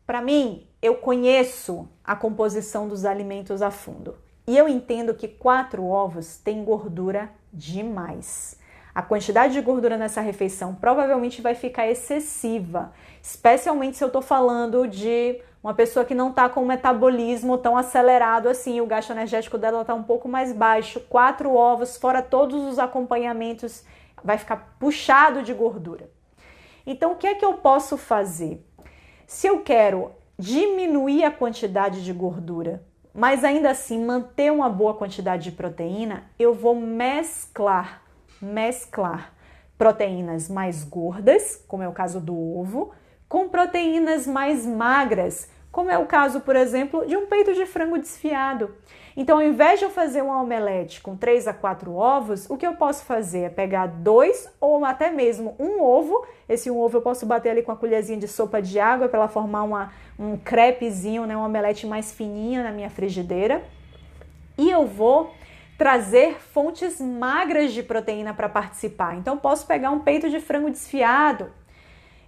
para mim, eu conheço a composição dos alimentos a fundo. E eu entendo que 4 ovos têm gordura demais. A quantidade de gordura nessa refeição provavelmente vai ficar excessiva. Especialmente se eu estou falando de uma pessoa que não está com um metabolismo tão acelerado assim. O gasto energético dela está um pouco mais baixo. 4 ovos, fora todos os acompanhamentos, vai ficar puxado de gordura. Então, o que é que eu posso fazer? Se eu quero diminuir a quantidade de gordura, mas ainda assim manter uma boa quantidade de proteína, eu vou mesclar proteínas mais gordas, como é o caso do ovo, com proteínas mais magras, como é o caso, por exemplo, de um peito de frango desfiado. Então, ao invés de eu fazer um omelete com 3 a 4 ovos, o que eu posso fazer é pegar 2 ou até mesmo um ovo. Esse um ovo eu posso bater ali com a colherzinha de sopa de água para ela formar um crepezinho, né, um omelete mais fininho na minha frigideira. E eu vou trazer fontes magras de proteína para participar. Então, posso pegar um peito de frango desfiado.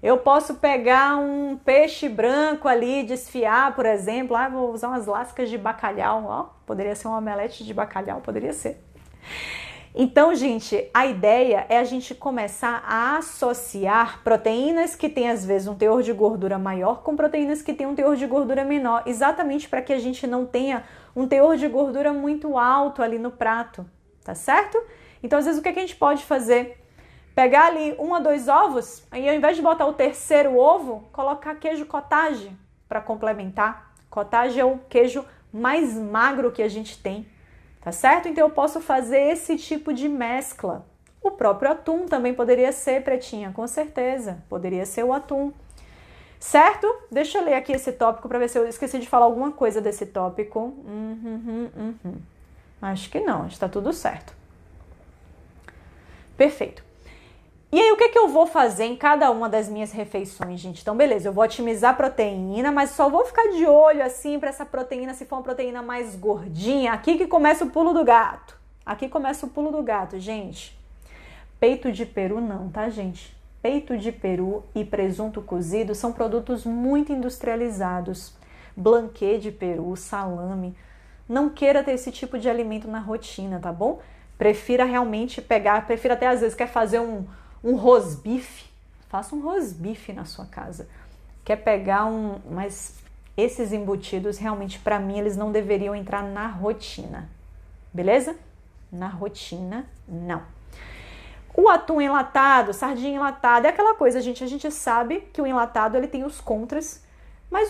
Eu posso pegar um peixe branco ali, desfiar, por exemplo. Vou usar umas lascas de bacalhau. Ó, poderia ser um omelete de bacalhau, poderia ser. Então, gente, a ideia é a gente começar a associar proteínas que têm, às vezes, um teor de gordura maior com proteínas que têm um teor de gordura menor, exatamente para que a gente não tenha um teor de gordura muito alto ali no prato, tá certo? Então, às vezes, o que a gente pode fazer? Pegar ali 1 a 2 ovos, e ao invés de botar o terceiro ovo, colocar queijo cottage para complementar. Cottage é o queijo mais magro que a gente tem, tá certo? Então eu posso fazer esse tipo de mescla. O próprio atum também poderia ser, Pretinha, com certeza, poderia ser o atum. Certo? Deixa eu ler aqui esse tópico para ver se eu esqueci de falar alguma coisa desse tópico. Acho que não, está tudo certo. Perfeito. E aí, o que eu vou fazer em cada uma das minhas refeições, gente? Então, beleza, eu vou otimizar a proteína, mas só vou ficar de olho, assim, para essa proteína, se for uma proteína mais gordinha. Aqui que começa o pulo do gato. Aqui começa o pulo do gato, gente. Peito de peru não, tá, gente? Peito de peru e presunto cozido são produtos muito industrializados. Blanquê de peru, salame. Não queira ter esse tipo de alimento na rotina, tá bom? Prefira realmente prefira até às vezes quer fazer um rosbife, faça um rosbife na sua casa. Quer pegar mas esses embutidos realmente para mim eles não deveriam entrar na rotina, beleza? Na rotina, não. O atum enlatado, sardinha enlatada, é aquela coisa, gente, a gente sabe que o enlatado ele tem os contras, mas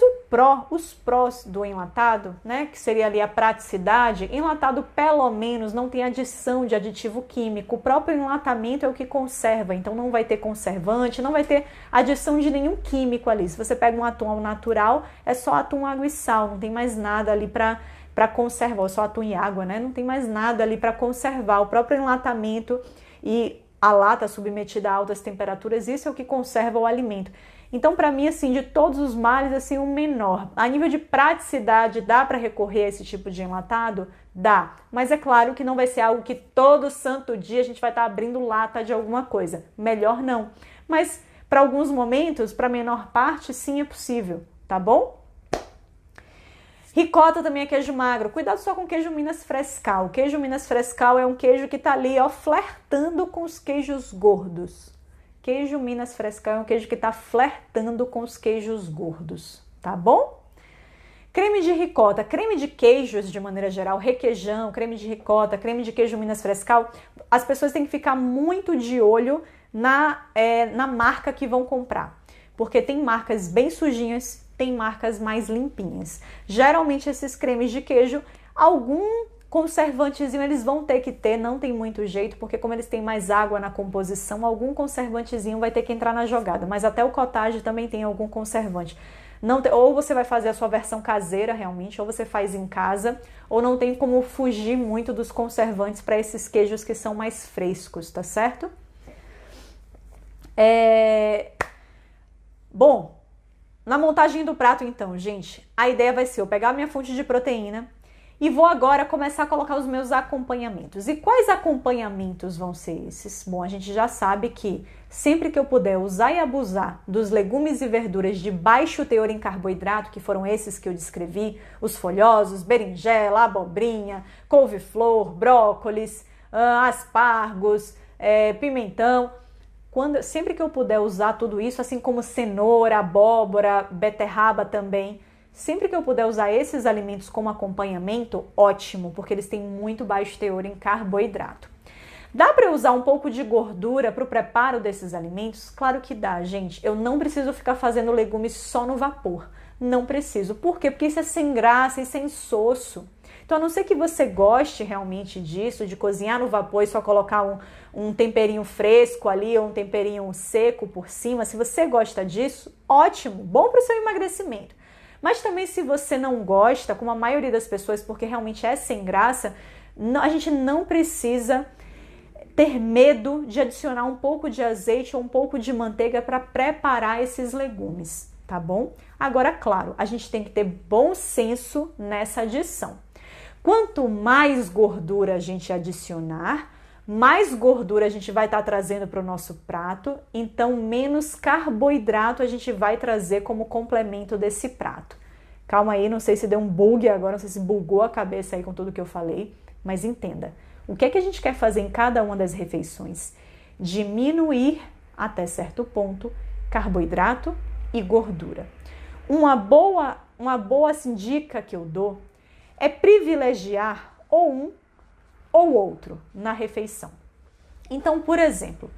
os prós do enlatado, né, que seria ali a praticidade, enlatado pelo menos não tem adição de aditivo químico. O próprio enlatamento é o que conserva, então não vai ter conservante, não vai ter adição de nenhum químico ali. Se você pega um atum ao natural, é só atum, água e sal, não tem mais nada ali para conservar, ou só atum e água, né? Não tem mais nada ali para conservar. O próprio enlatamento e a lata submetida a altas temperaturas, isso é o que conserva o alimento. Então, para mim, assim, de todos os males, assim, o menor. A nível de praticidade, dá para recorrer a esse tipo de enlatado? Dá. Mas é claro que não vai ser algo que todo santo dia a gente vai estar abrindo lata de alguma coisa. Melhor não. Mas, para alguns momentos, para a menor parte, sim, é possível. Tá bom? Ricota também é queijo magro. Cuidado só com o queijo Minas Frescal. O queijo Minas Frescal é um queijo que tá ali, ó, flertando com os queijos gordos. Queijo Minas Frescal é um queijo que está flertando com os queijos gordos, tá bom? Creme de ricota, creme de queijos de maneira geral, requeijão, creme de ricota, creme de queijo Minas Frescal, as pessoas têm que ficar muito de olho na marca que vão comprar, porque tem marcas bem sujinhas, tem marcas mais limpinhas. Geralmente esses cremes de queijo, algum conservantezinho eles vão ter que ter, não tem muito jeito, porque como eles têm mais água na composição, algum conservantezinho vai ter que entrar na jogada, mas até o cottage também tem algum conservante. Ou você vai fazer a sua versão caseira realmente, ou você faz em casa, ou não tem como fugir muito dos conservantes para esses queijos que são mais frescos, tá certo? Bom, na montagem do prato então, gente, a ideia vai ser eu pegar a minha fonte de proteína, e vou agora começar a colocar os meus acompanhamentos. E quais acompanhamentos vão ser esses? Bom, a gente já sabe que sempre que eu puder usar e abusar dos legumes e verduras de baixo teor em carboidrato, que foram esses que eu descrevi, os folhosos, berinjela, abobrinha, couve-flor, brócolis, aspargos, pimentão, sempre que eu puder usar tudo isso, assim como cenoura, abóbora, beterraba também, sempre que eu puder usar esses alimentos como acompanhamento, ótimo, porque eles têm muito baixo teor em carboidrato. Dá para usar um pouco de gordura para o preparo desses alimentos? Claro que dá, gente. Eu não preciso ficar fazendo legumes só no vapor. Não preciso. Por quê? Porque isso é sem graça e sem insosso. Então, a não ser que você goste realmente disso, de cozinhar no vapor e só colocar um temperinho fresco ali ou um temperinho seco por cima, se você gosta disso, ótimo, bom para o seu emagrecimento. Mas também se você não gosta, como a maioria das pessoas, porque realmente é sem graça, a gente não precisa ter medo de adicionar um pouco de azeite ou um pouco de manteiga para preparar esses legumes, tá bom? Agora, claro, a gente tem que ter bom senso nessa adição. Quanto mais gordura a gente adicionar, mais gordura a gente vai estar trazendo para o nosso prato, então menos carboidrato a gente vai trazer como complemento desse prato. Calma aí, não sei se deu um bug agora, não sei se bugou a cabeça aí com tudo que eu falei, mas entenda. O que é que a gente quer fazer em cada uma das refeições? Diminuir, até certo ponto, carboidrato e gordura. Uma boa assim, dica que eu dou é privilegiar ou um ou outro na refeição. Então, por exemplo,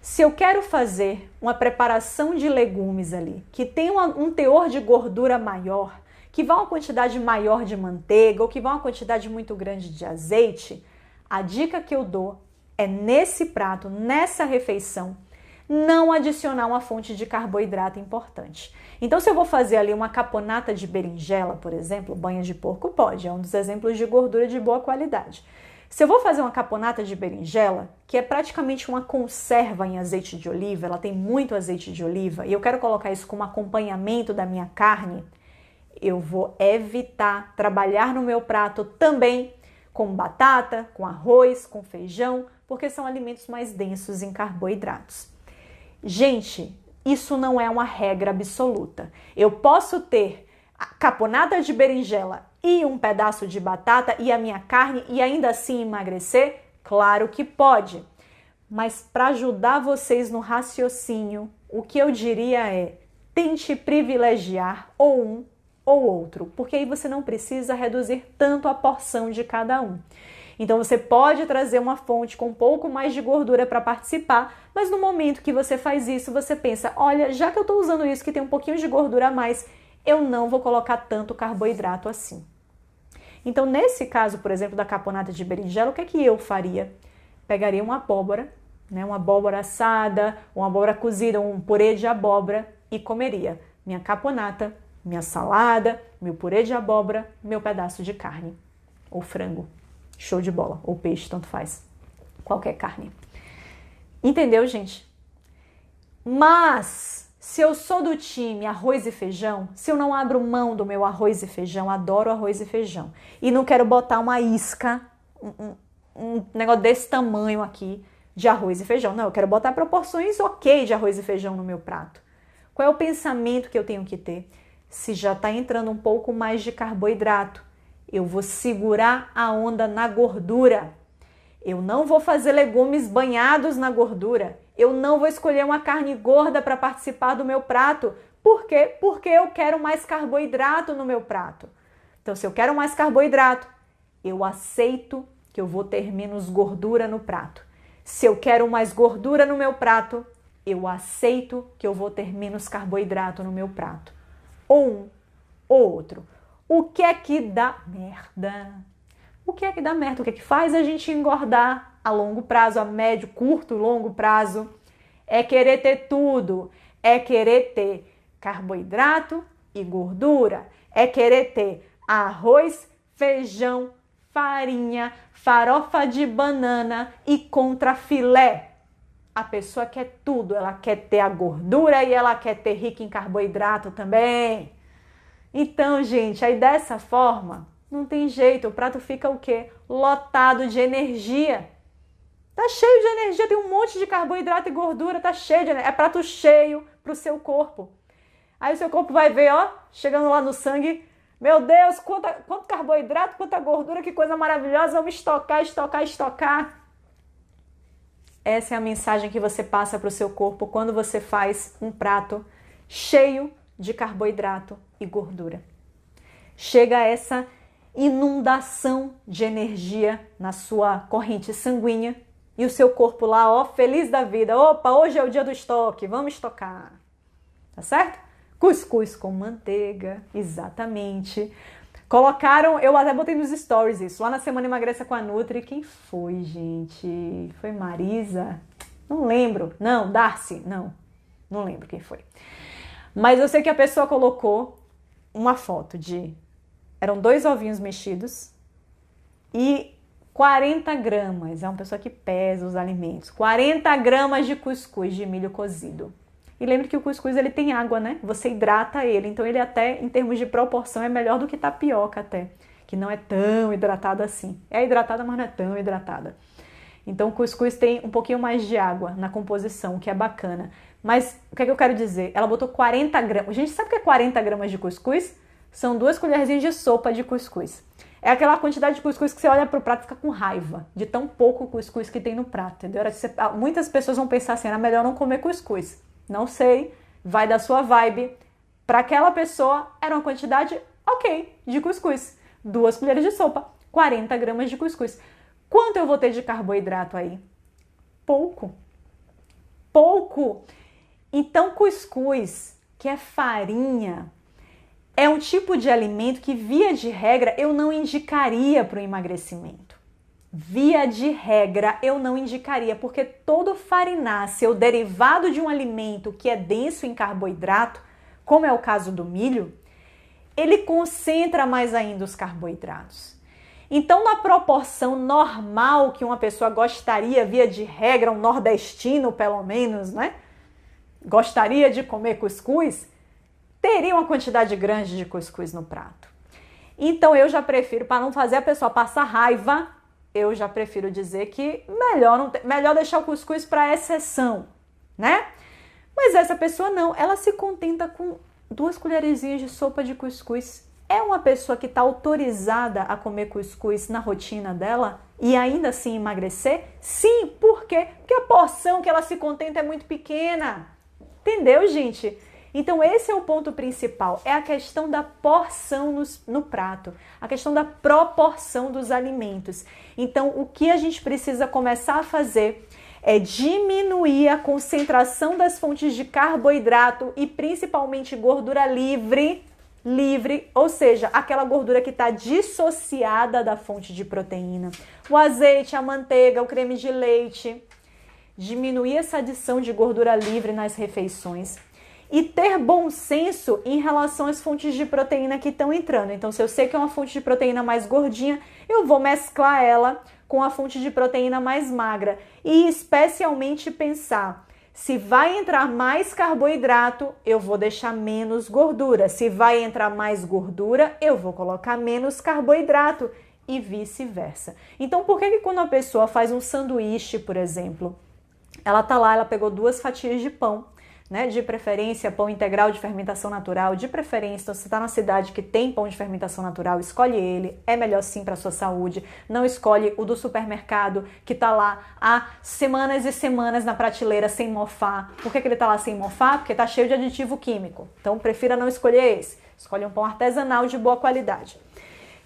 se eu quero fazer uma preparação de legumes ali, que tem um teor de gordura maior, que vá uma quantidade maior de manteiga ou que vá uma quantidade muito grande de azeite, a dica que eu dou é nesse prato, nessa refeição, não adicionar uma fonte de carboidrato importante. Então, se eu vou fazer ali uma caponata de berinjela, por exemplo, banha de porco pode, é um dos exemplos de gordura de boa qualidade. Se eu vou fazer uma caponata de berinjela, que é praticamente uma conserva em azeite de oliva, ela tem muito azeite de oliva, e eu quero colocar isso como acompanhamento da minha carne, eu vou evitar trabalhar no meu prato também com batata, com arroz, com feijão, porque são alimentos mais densos em carboidratos. Gente, isso não é uma regra absoluta. Eu posso ter a caponata de berinjela e um pedaço de batata e a minha carne e ainda assim emagrecer? Claro que pode. Mas para ajudar vocês no raciocínio, o que eu diria é: tente privilegiar ou um ou outro, porque aí você não precisa reduzir tanto a porção de cada um. Então você pode trazer uma fonte com um pouco mais de gordura para participar, mas no momento que você faz isso, você pensa: olha, já que eu estou usando isso que tem um pouquinho de gordura a mais, eu não vou colocar tanto carboidrato assim. Então, nesse caso, por exemplo, da caponata de berinjela, o que é que eu faria? Pegaria uma abóbora, uma abóbora assada, uma abóbora cozida, um purê de abóbora e comeria minha caponata, minha salada, meu purê de abóbora, meu pedaço de carne ou frango. Show de bola. Ou peixe, tanto faz. Qualquer carne. Entendeu, gente? Mas, se eu sou do time arroz e feijão, se eu não abro mão do meu arroz e feijão, adoro arroz e feijão, e não quero botar uma isca, um negócio desse tamanho aqui de arroz e feijão. Não, eu quero botar proporções ok de arroz e feijão no meu prato. Qual é o pensamento que eu tenho que ter? Se já está entrando um pouco mais de carboidrato, eu vou segurar a onda na gordura. Eu não vou fazer legumes banhados na gordura. Eu não vou escolher uma carne gorda para participar do meu prato. Por quê? Porque eu quero mais carboidrato no meu prato. Então, se eu quero mais carboidrato, eu aceito que eu vou ter menos gordura no prato. Se eu quero mais gordura no meu prato, eu aceito que eu vou ter menos carboidrato no meu prato. Ou um ou outro. O que é que dá merda? O que é que dá merda? O que é que faz a gente engordar a longo prazo, a médio, curto, longo prazo? É querer ter tudo. É querer ter carboidrato e gordura. É querer ter arroz, feijão, farinha, farofa de banana e contrafilé. A pessoa quer tudo. Ela quer ter a gordura e ela quer ter rica em carboidrato também. Então, gente, aí dessa forma, não tem jeito, o prato fica o quê? Lotado de energia. Tá cheio de energia, tem um monte de carboidrato e gordura, tá cheio de energia. É prato cheio pro seu corpo. Aí o seu corpo vai ver, ó, chegando lá no sangue, meu Deus, quanto carboidrato, quanta gordura, que coisa maravilhosa, vamos estocar, estocar, estocar. Essa é a mensagem que você passa pro seu corpo quando você faz um prato cheio de carboidrato e gordura. Chega essa inundação de energia na sua corrente sanguínea e o seu corpo lá, ó, feliz da vida. Opa, hoje é o dia do estoque, vamos estocar. Tá certo? Cuscuz com manteiga, exatamente. Colocaram, eu até botei nos stories isso, lá na Semana Emagreça com a Nutri. Quem foi, gente? Foi Marisa? Não lembro. Não, Darcy? Não lembro quem foi. Mas eu sei que a pessoa colocou uma foto de... Eram 2 ovinhos mexidos e 40 gramas. É uma pessoa que pesa os alimentos. 40 gramas de cuscuz de milho cozido. E lembre que o cuscuz ele tem água, né? Você hidrata ele. Então ele até, em termos de proporção, é melhor do que tapioca até. Que não é tão hidratada assim. É hidratada, mas não é tão hidratada. Então o cuscuz tem um pouquinho mais de água na composição, o que é bacana. Mas o que é que eu quero dizer? Ela botou 40 gramas. Gente, sabe o que é 40 gramas de cuscuz? São 2 colherzinhas de sopa de cuscuz. É aquela quantidade de cuscuz que você olha pro prato e fica com raiva de tão pouco cuscuz que tem no prato, entendeu? Muitas pessoas vão pensar assim, era melhor não comer cuscuz. Não sei, vai da sua vibe. Para aquela pessoa, era uma quantidade ok de cuscuz. 2 colheres de sopa, 40 gramas de cuscuz. Quanto eu vou ter de carboidrato aí? Pouco. Pouco. Então, cuscuz, que é farinha, é um tipo de alimento que, via de regra, eu não indicaria para o emagrecimento. Via de regra, eu não indicaria, porque todo farináceo, derivado de um alimento que é denso em carboidrato, como é o caso do milho, ele concentra mais ainda os carboidratos. Então, na proporção normal que uma pessoa gostaria, via de regra, um nordestino pelo menos, né? Gostaria de comer cuscuz, teria uma quantidade grande de cuscuz no prato. Então, eu já prefiro, para não fazer a pessoa passar raiva, eu já prefiro dizer que melhor deixar o cuscuz para exceção, né? Mas essa pessoa não, ela se contenta com 2 colherzinhas de sopa de cuscuz. É uma pessoa que está autorizada a comer cuscuz na rotina dela e ainda assim emagrecer? Sim, por quê? Porque a porção que ela se contenta é muito pequena. Entendeu, gente? Então esse é o ponto principal, é a questão da porção no prato, a questão da proporção dos alimentos. Então o que a gente precisa começar a fazer é diminuir a concentração das fontes de carboidrato e principalmente gordura livre, ou seja, aquela gordura que está dissociada da fonte de proteína. O azeite, a manteiga, o creme de leite. Diminuir essa adição de gordura livre nas refeições. E ter bom senso em relação às fontes de proteína que estão entrando. Então, se eu sei que é uma fonte de proteína mais gordinha, eu vou mesclar ela com a fonte de proteína mais magra. E especialmente pensar, se vai entrar mais carboidrato, eu vou deixar menos gordura. Se vai entrar mais gordura, eu vou colocar menos carboidrato. E vice-versa. Então, por que quando a pessoa faz um sanduíche, por exemplo, ela tá lá, ela pegou 2 fatias de pão, né? De preferência, pão integral de fermentação natural, de preferência, então, se você está na cidade que tem pão de fermentação natural, escolhe ele, é melhor sim para a sua saúde, não escolhe o do supermercado que está lá há semanas e semanas na prateleira sem mofar. Por que ele está lá sem mofar? Porque está cheio de aditivo químico, então prefira não escolher esse, escolhe um pão artesanal de boa qualidade.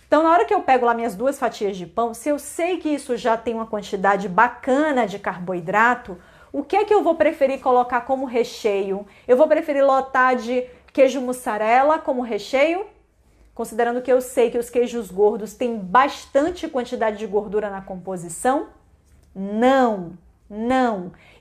Então, na hora que eu pego lá minhas 2 fatias de pão, se eu sei que isso já tem uma quantidade bacana de carboidrato, o que é que eu vou preferir colocar como recheio? Eu vou preferir lotar de queijo mussarela como recheio? Considerando que eu sei que os queijos gordos têm bastante quantidade de gordura na composição? Não.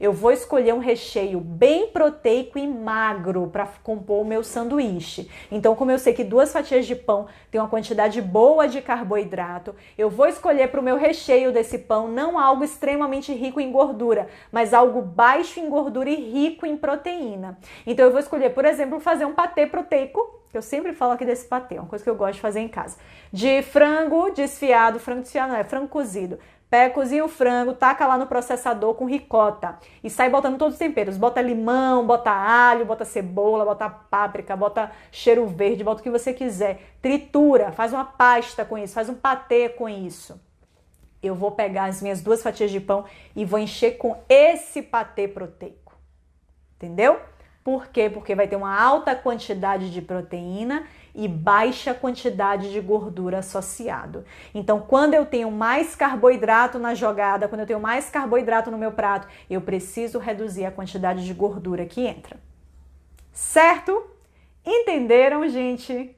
Eu vou escolher um recheio bem proteico e magro para compor o meu sanduíche. Então, como eu sei que 2 fatias de pão tem uma quantidade boa de carboidrato, eu vou escolher para o meu recheio desse pão não algo extremamente rico em gordura, mas algo baixo em gordura e rico em proteína. Então, eu vou escolher, por exemplo, fazer um patê proteico, que eu sempre falo aqui desse patê, é uma coisa que eu gosto de fazer em casa, de frango desfiado, frango cozido. Pega, cozinha o frango, taca lá no processador com ricota e sai botando todos os temperos. Bota limão, bota alho, bota cebola, bota páprica, bota cheiro verde, bota o que você quiser. Tritura, faz uma pasta com isso, faz um patê com isso. Eu vou pegar as minhas 2 fatias de pão e vou encher com esse patê proteico. Entendeu? Por quê? Porque vai ter uma alta quantidade de proteína e baixa quantidade de gordura associado. Então, quando eu tenho mais carboidrato na jogada, quando eu tenho mais carboidrato no meu prato, eu preciso reduzir a quantidade de gordura que entra. Certo? Entenderam, gente?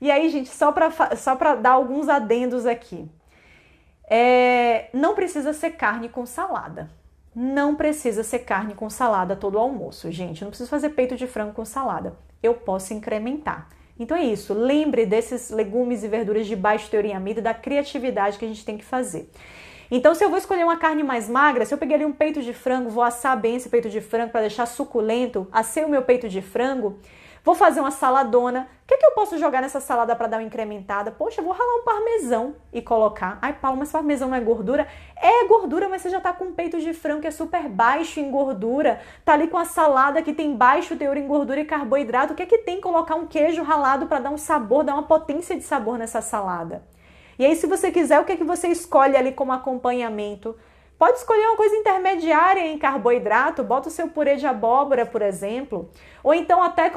E aí, gente, só para dar alguns adendos aqui. Não precisa ser carne com salada. Não precisa ser carne com salada todo o almoço, gente. Não preciso fazer peito de frango com salada. Eu posso incrementar. Então é isso. Lembre desses legumes e verduras de baixo teor em amido e da criatividade que a gente tem que fazer. Então, se eu vou escolher uma carne mais magra, se eu peguei ali um peito de frango, vou assar bem esse peito de frango para deixar suculento, assei o meu peito de frango, vou fazer uma saladona. O que eu posso jogar nessa salada para dar uma incrementada? Poxa, eu vou ralar um parmesão e colocar. Ai, Paulo, mas parmesão não é gordura? É gordura, mas você já tá com um peito de frango que é super baixo em gordura. Tá ali com a salada que tem baixo teor em gordura e carboidrato. O que é que tem colocar um queijo ralado para dar um sabor, dar uma potência de sabor nessa salada? E aí, se você quiser, o que é que você escolhe ali como acompanhamento? Pode escolher uma coisa intermediária em carboidrato, bota o seu purê de abóbora, por exemplo. Ou então até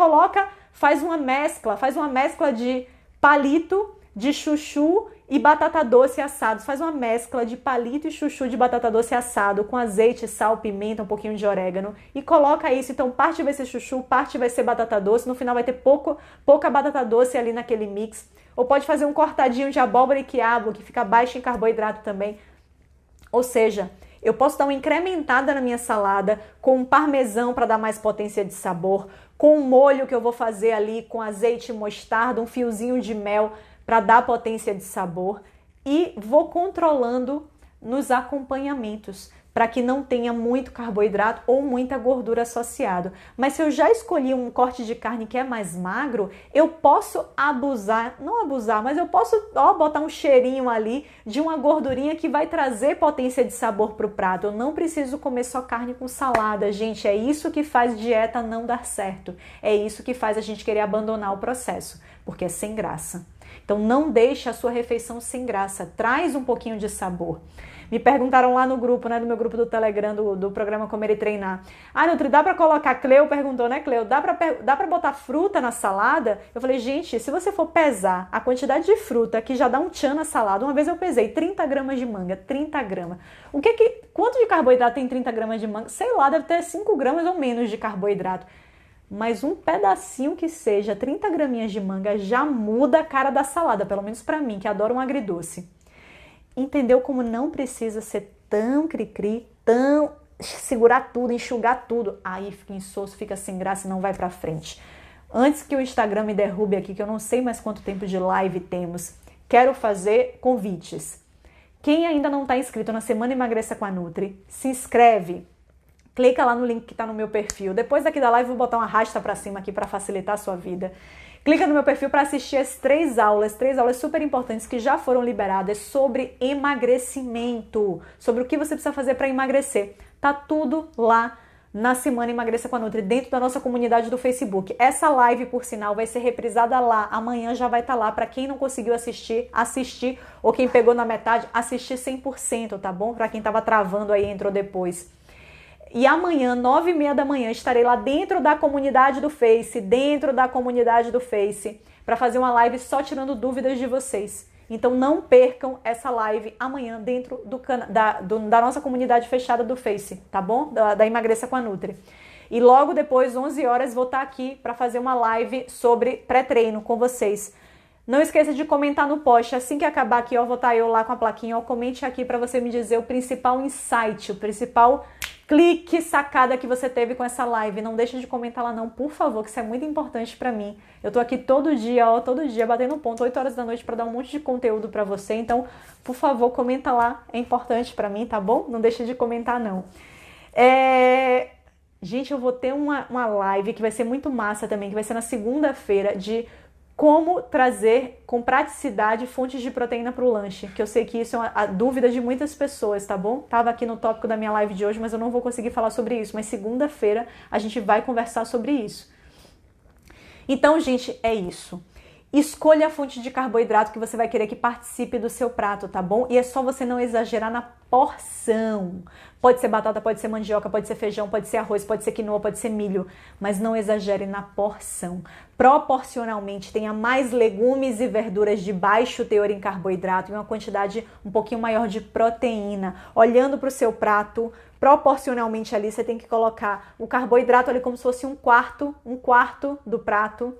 faz uma mescla de palito, de chuchu e batata doce assado. Faz uma mescla de palito e chuchu de batata doce assado com azeite, sal, pimenta, um pouquinho de orégano e coloca isso. Então parte vai ser chuchu, parte vai ser batata doce, no final vai ter pouca batata doce ali naquele mix. Ou pode fazer um cortadinho de abóbora e quiabo, que fica baixo em carboidrato também. Ou seja, eu posso dar uma incrementada na minha salada com um parmesão para dar mais potência de sabor, com um molho que eu vou fazer ali com azeite e mostarda, um fiozinho de mel para dar potência de sabor e vou controlando nos acompanhamentos para que não tenha muito carboidrato ou muita gordura associado. Mas se eu já escolhi um corte de carne que é mais magro, eu posso mas eu posso botar um cheirinho ali de uma gordurinha que vai trazer potência de sabor para o prato. Eu não preciso comer só carne com salada, gente. É isso que faz dieta não dar certo. É isso que faz a gente querer abandonar o processo, porque é sem graça. Então não deixe a sua refeição sem graça, traz um pouquinho de sabor. Me perguntaram lá no grupo, né, do meu grupo do Telegram, do programa Comer e Treinar. Ah, Nutri, dá pra colocar, Cleo perguntou, né, Cleo, dá pra botar fruta na salada? Eu falei, gente, se você for pesar a quantidade de fruta que já dá um tchan na salada, uma vez eu pesei 30 gramas de manga, 30 gramas. Quanto de carboidrato tem 30 gramas de manga? Sei lá, deve ter 5 gramas ou menos de carboidrato. Mas um pedacinho que seja, 30 graminhas de manga, já muda a cara da salada, pelo menos pra mim, que adoro um agridoce. Entendeu como não precisa ser tão cri-cri, tão segurar tudo, enxugar tudo. Aí fica insosso, fica sem graça e não vai pra frente. Antes que o Instagram me derrube aqui, que eu não sei mais quanto tempo de live temos, quero fazer convites. Quem ainda não está inscrito na Semana Emagreça com a Nutri, se inscreve. Clica lá no link que está no meu perfil. Depois daqui da live, vou botar uma arrasta para cima aqui para facilitar a sua vida. Clica no meu perfil para assistir as 3 aulas super importantes que já foram liberadas sobre emagrecimento, sobre o que você precisa fazer para emagrecer. Tá tudo lá na Semana Emagreça com a Nutri, dentro da nossa comunidade do Facebook. Essa live, por sinal, vai ser reprisada lá. Amanhã já vai estar lá. Para quem não conseguiu assistir, ou quem pegou na metade, assistir 100%, tá bom? Para quem estava travando aí, entrou depois. E amanhã, 9h30 da manhã, estarei lá dentro da comunidade do Face, para fazer uma live só tirando dúvidas de vocês. Então não percam essa live amanhã dentro da nossa comunidade fechada do Face, tá bom? Da Emagreça com a Nutri. E logo depois, 11 horas, vou estar aqui para fazer uma live sobre pré-treino com vocês. Não esqueça de comentar no post. Assim que acabar aqui, vou estar eu lá com a plaquinha. Comente aqui para você me dizer o principal insight, o principal clique, sacada que você teve com essa live. Não deixe de comentar lá não, por favor, que isso é muito importante pra mim. Eu tô aqui todo dia, batendo ponto, 8 horas da noite pra dar um monte de conteúdo pra você. Então, por favor, comenta lá. É importante pra mim, tá bom? Não deixe de comentar não. Gente, eu vou ter uma live que vai ser muito massa também, que vai ser na segunda-feira, de como trazer com praticidade fontes de proteína para o lanche, que eu sei que isso é a dúvida de muitas pessoas, tá bom? Tava aqui no tópico da minha live de hoje, mas eu não vou conseguir falar sobre isso, mas segunda-feira a gente vai conversar sobre isso. Então, gente, é isso. Escolha a fonte de carboidrato que você vai querer que participe do seu prato, tá bom? E é só você não exagerar na porção. Pode ser batata, pode ser mandioca, pode ser feijão, pode ser arroz, pode ser quinoa, pode ser milho, mas não exagere na porção. Proporcionalmente, tenha mais legumes e verduras de baixo teor em carboidrato e uma quantidade um pouquinho maior de proteína. Olhando para o seu prato, proporcionalmente ali você tem que colocar o carboidrato ali como se fosse um quarto do prato.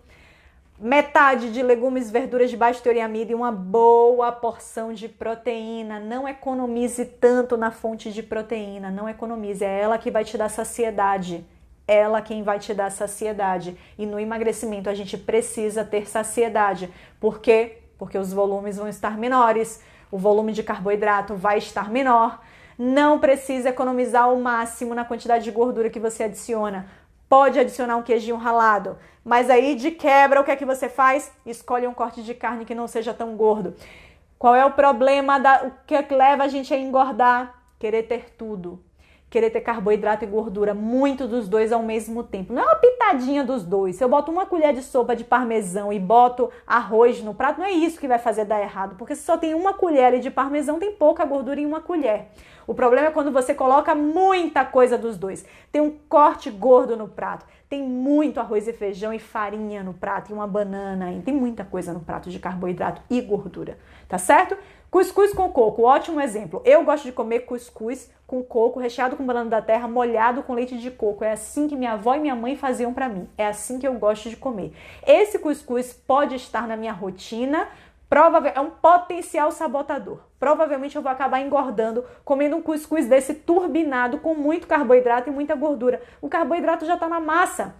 metade de legumes, verduras de baixo teor em amido e uma boa porção de proteína. Não economize tanto na fonte de proteína, não economize, é ela que vai te dar saciedade. Ela quem vai te dar saciedade. E no emagrecimento a gente precisa ter saciedade. Por quê? Porque os volumes vão estar menores, o volume de carboidrato vai estar menor. Não precisa economizar o máximo na quantidade de gordura que você adiciona. Pode adicionar um queijinho ralado, mas aí de quebra o que é que você faz? Escolhe um corte de carne que não seja tão gordo. Qual é o problema, o que leva a gente a engordar? Querer ter tudo. Querer ter carboidrato e gordura, muito dos dois ao mesmo tempo. Não é uma pitadinha dos dois. Se eu boto uma colher de sopa de parmesão e boto arroz no prato, não é isso que vai fazer dar errado. Porque se só tem uma colher de parmesão, tem pouca gordura em uma colher. O problema é quando você coloca muita coisa dos dois. Tem um corte gordo no prato, tem muito arroz e feijão e farinha no prato, e uma banana, tem muita coisa no prato de carboidrato e gordura, tá certo? Cuscuz com coco, ótimo exemplo. Eu gosto de comer cuscuz com coco, recheado com banana da terra, molhado com leite de coco. É assim que minha avó e minha mãe faziam pra mim. É assim que eu gosto de comer. Esse cuscuz pode estar na minha rotina, é um potencial sabotador. Provavelmente eu vou acabar engordando comendo um cuscuz desse turbinado com muito carboidrato e muita gordura. O carboidrato já está na massa,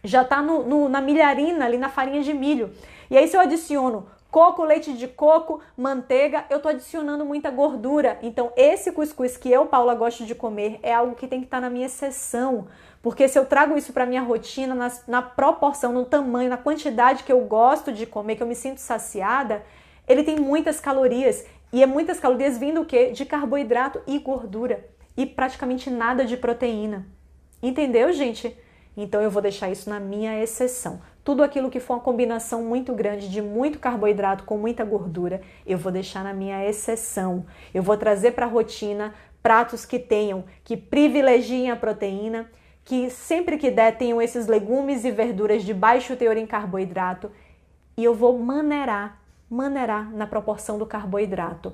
já está na milharina, ali na farinha de milho. E aí se eu adiciono coco, leite de coco, manteiga, eu estou adicionando muita gordura. Então esse cuscuz que eu, Paula, gosto de comer é algo que tem que estar na minha exceção. Porque se eu trago isso para minha rotina, na proporção, no tamanho, na quantidade que eu gosto de comer, que eu me sinto saciada, ele tem muitas calorias. E é muitas calorias vindo o quê? De carboidrato e gordura. E praticamente nada de proteína. Entendeu, gente? Então eu vou deixar isso na minha exceção. Tudo aquilo que for uma combinação muito grande de muito carboidrato com muita gordura, eu vou deixar na minha exceção. Eu vou trazer para a rotina pratos que privilegiem a proteína, que sempre que der tenham esses legumes e verduras de baixo teor em carboidrato, e eu vou maneirar na proporção do carboidrato.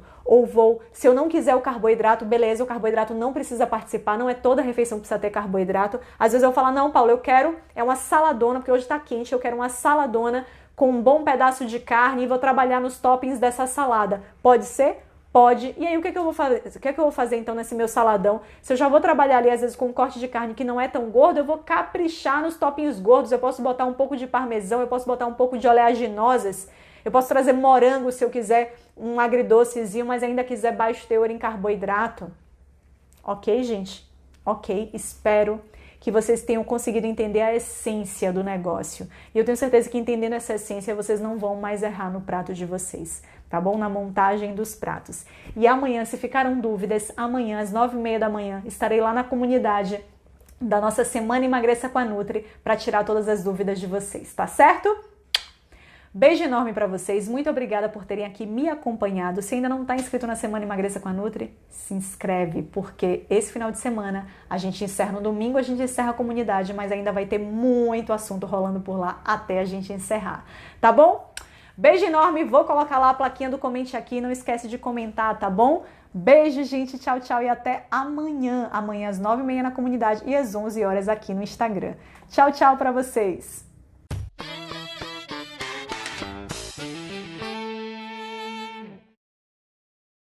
Se eu não quiser o carboidrato, beleza, o carboidrato não precisa participar, não é toda refeição que precisa ter carboidrato. Às vezes eu falo, não, Paulo, eu quero uma saladona, porque hoje tá quente, eu quero uma saladona com um bom pedaço de carne e vou trabalhar nos toppings dessa salada. Pode ser? Pode. E aí o que eu vou fazer? O que eu vou fazer então nesse meu saladão? Se eu já vou trabalhar ali às vezes com um corte de carne que não é tão gordo, eu vou caprichar nos toppings gordos. Eu posso botar um pouco de parmesão, eu posso botar um pouco de oleaginosas, eu posso trazer morango se eu quiser um agridocezinho, mas ainda quiser baixo teor em carboidrato. Ok, gente? Ok, espero que vocês tenham conseguido entender a essência do negócio. E eu tenho certeza que entendendo essa essência, vocês não vão mais errar no prato de vocês, tá bom? Na montagem dos pratos. E amanhã, se ficaram dúvidas, amanhã às 9h30 da manhã, estarei lá na comunidade da nossa Semana Emagreça com a Nutri para tirar todas as dúvidas de vocês, tá certo? Beijo enorme para vocês, muito obrigada por terem aqui me acompanhado. Se ainda não está inscrito na Semana Emagreça com a Nutri, se inscreve, porque esse final de semana a gente encerra no domingo, a gente encerra a comunidade, mas ainda vai ter muito assunto rolando por lá até a gente encerrar, tá bom? Beijo enorme, vou colocar lá a plaquinha do comente aqui, não esquece de comentar, tá bom? Beijo, gente, tchau, tchau e até amanhã. Amanhã às 9h30 na comunidade e às 11 horas aqui no Instagram. Tchau, tchau para vocês!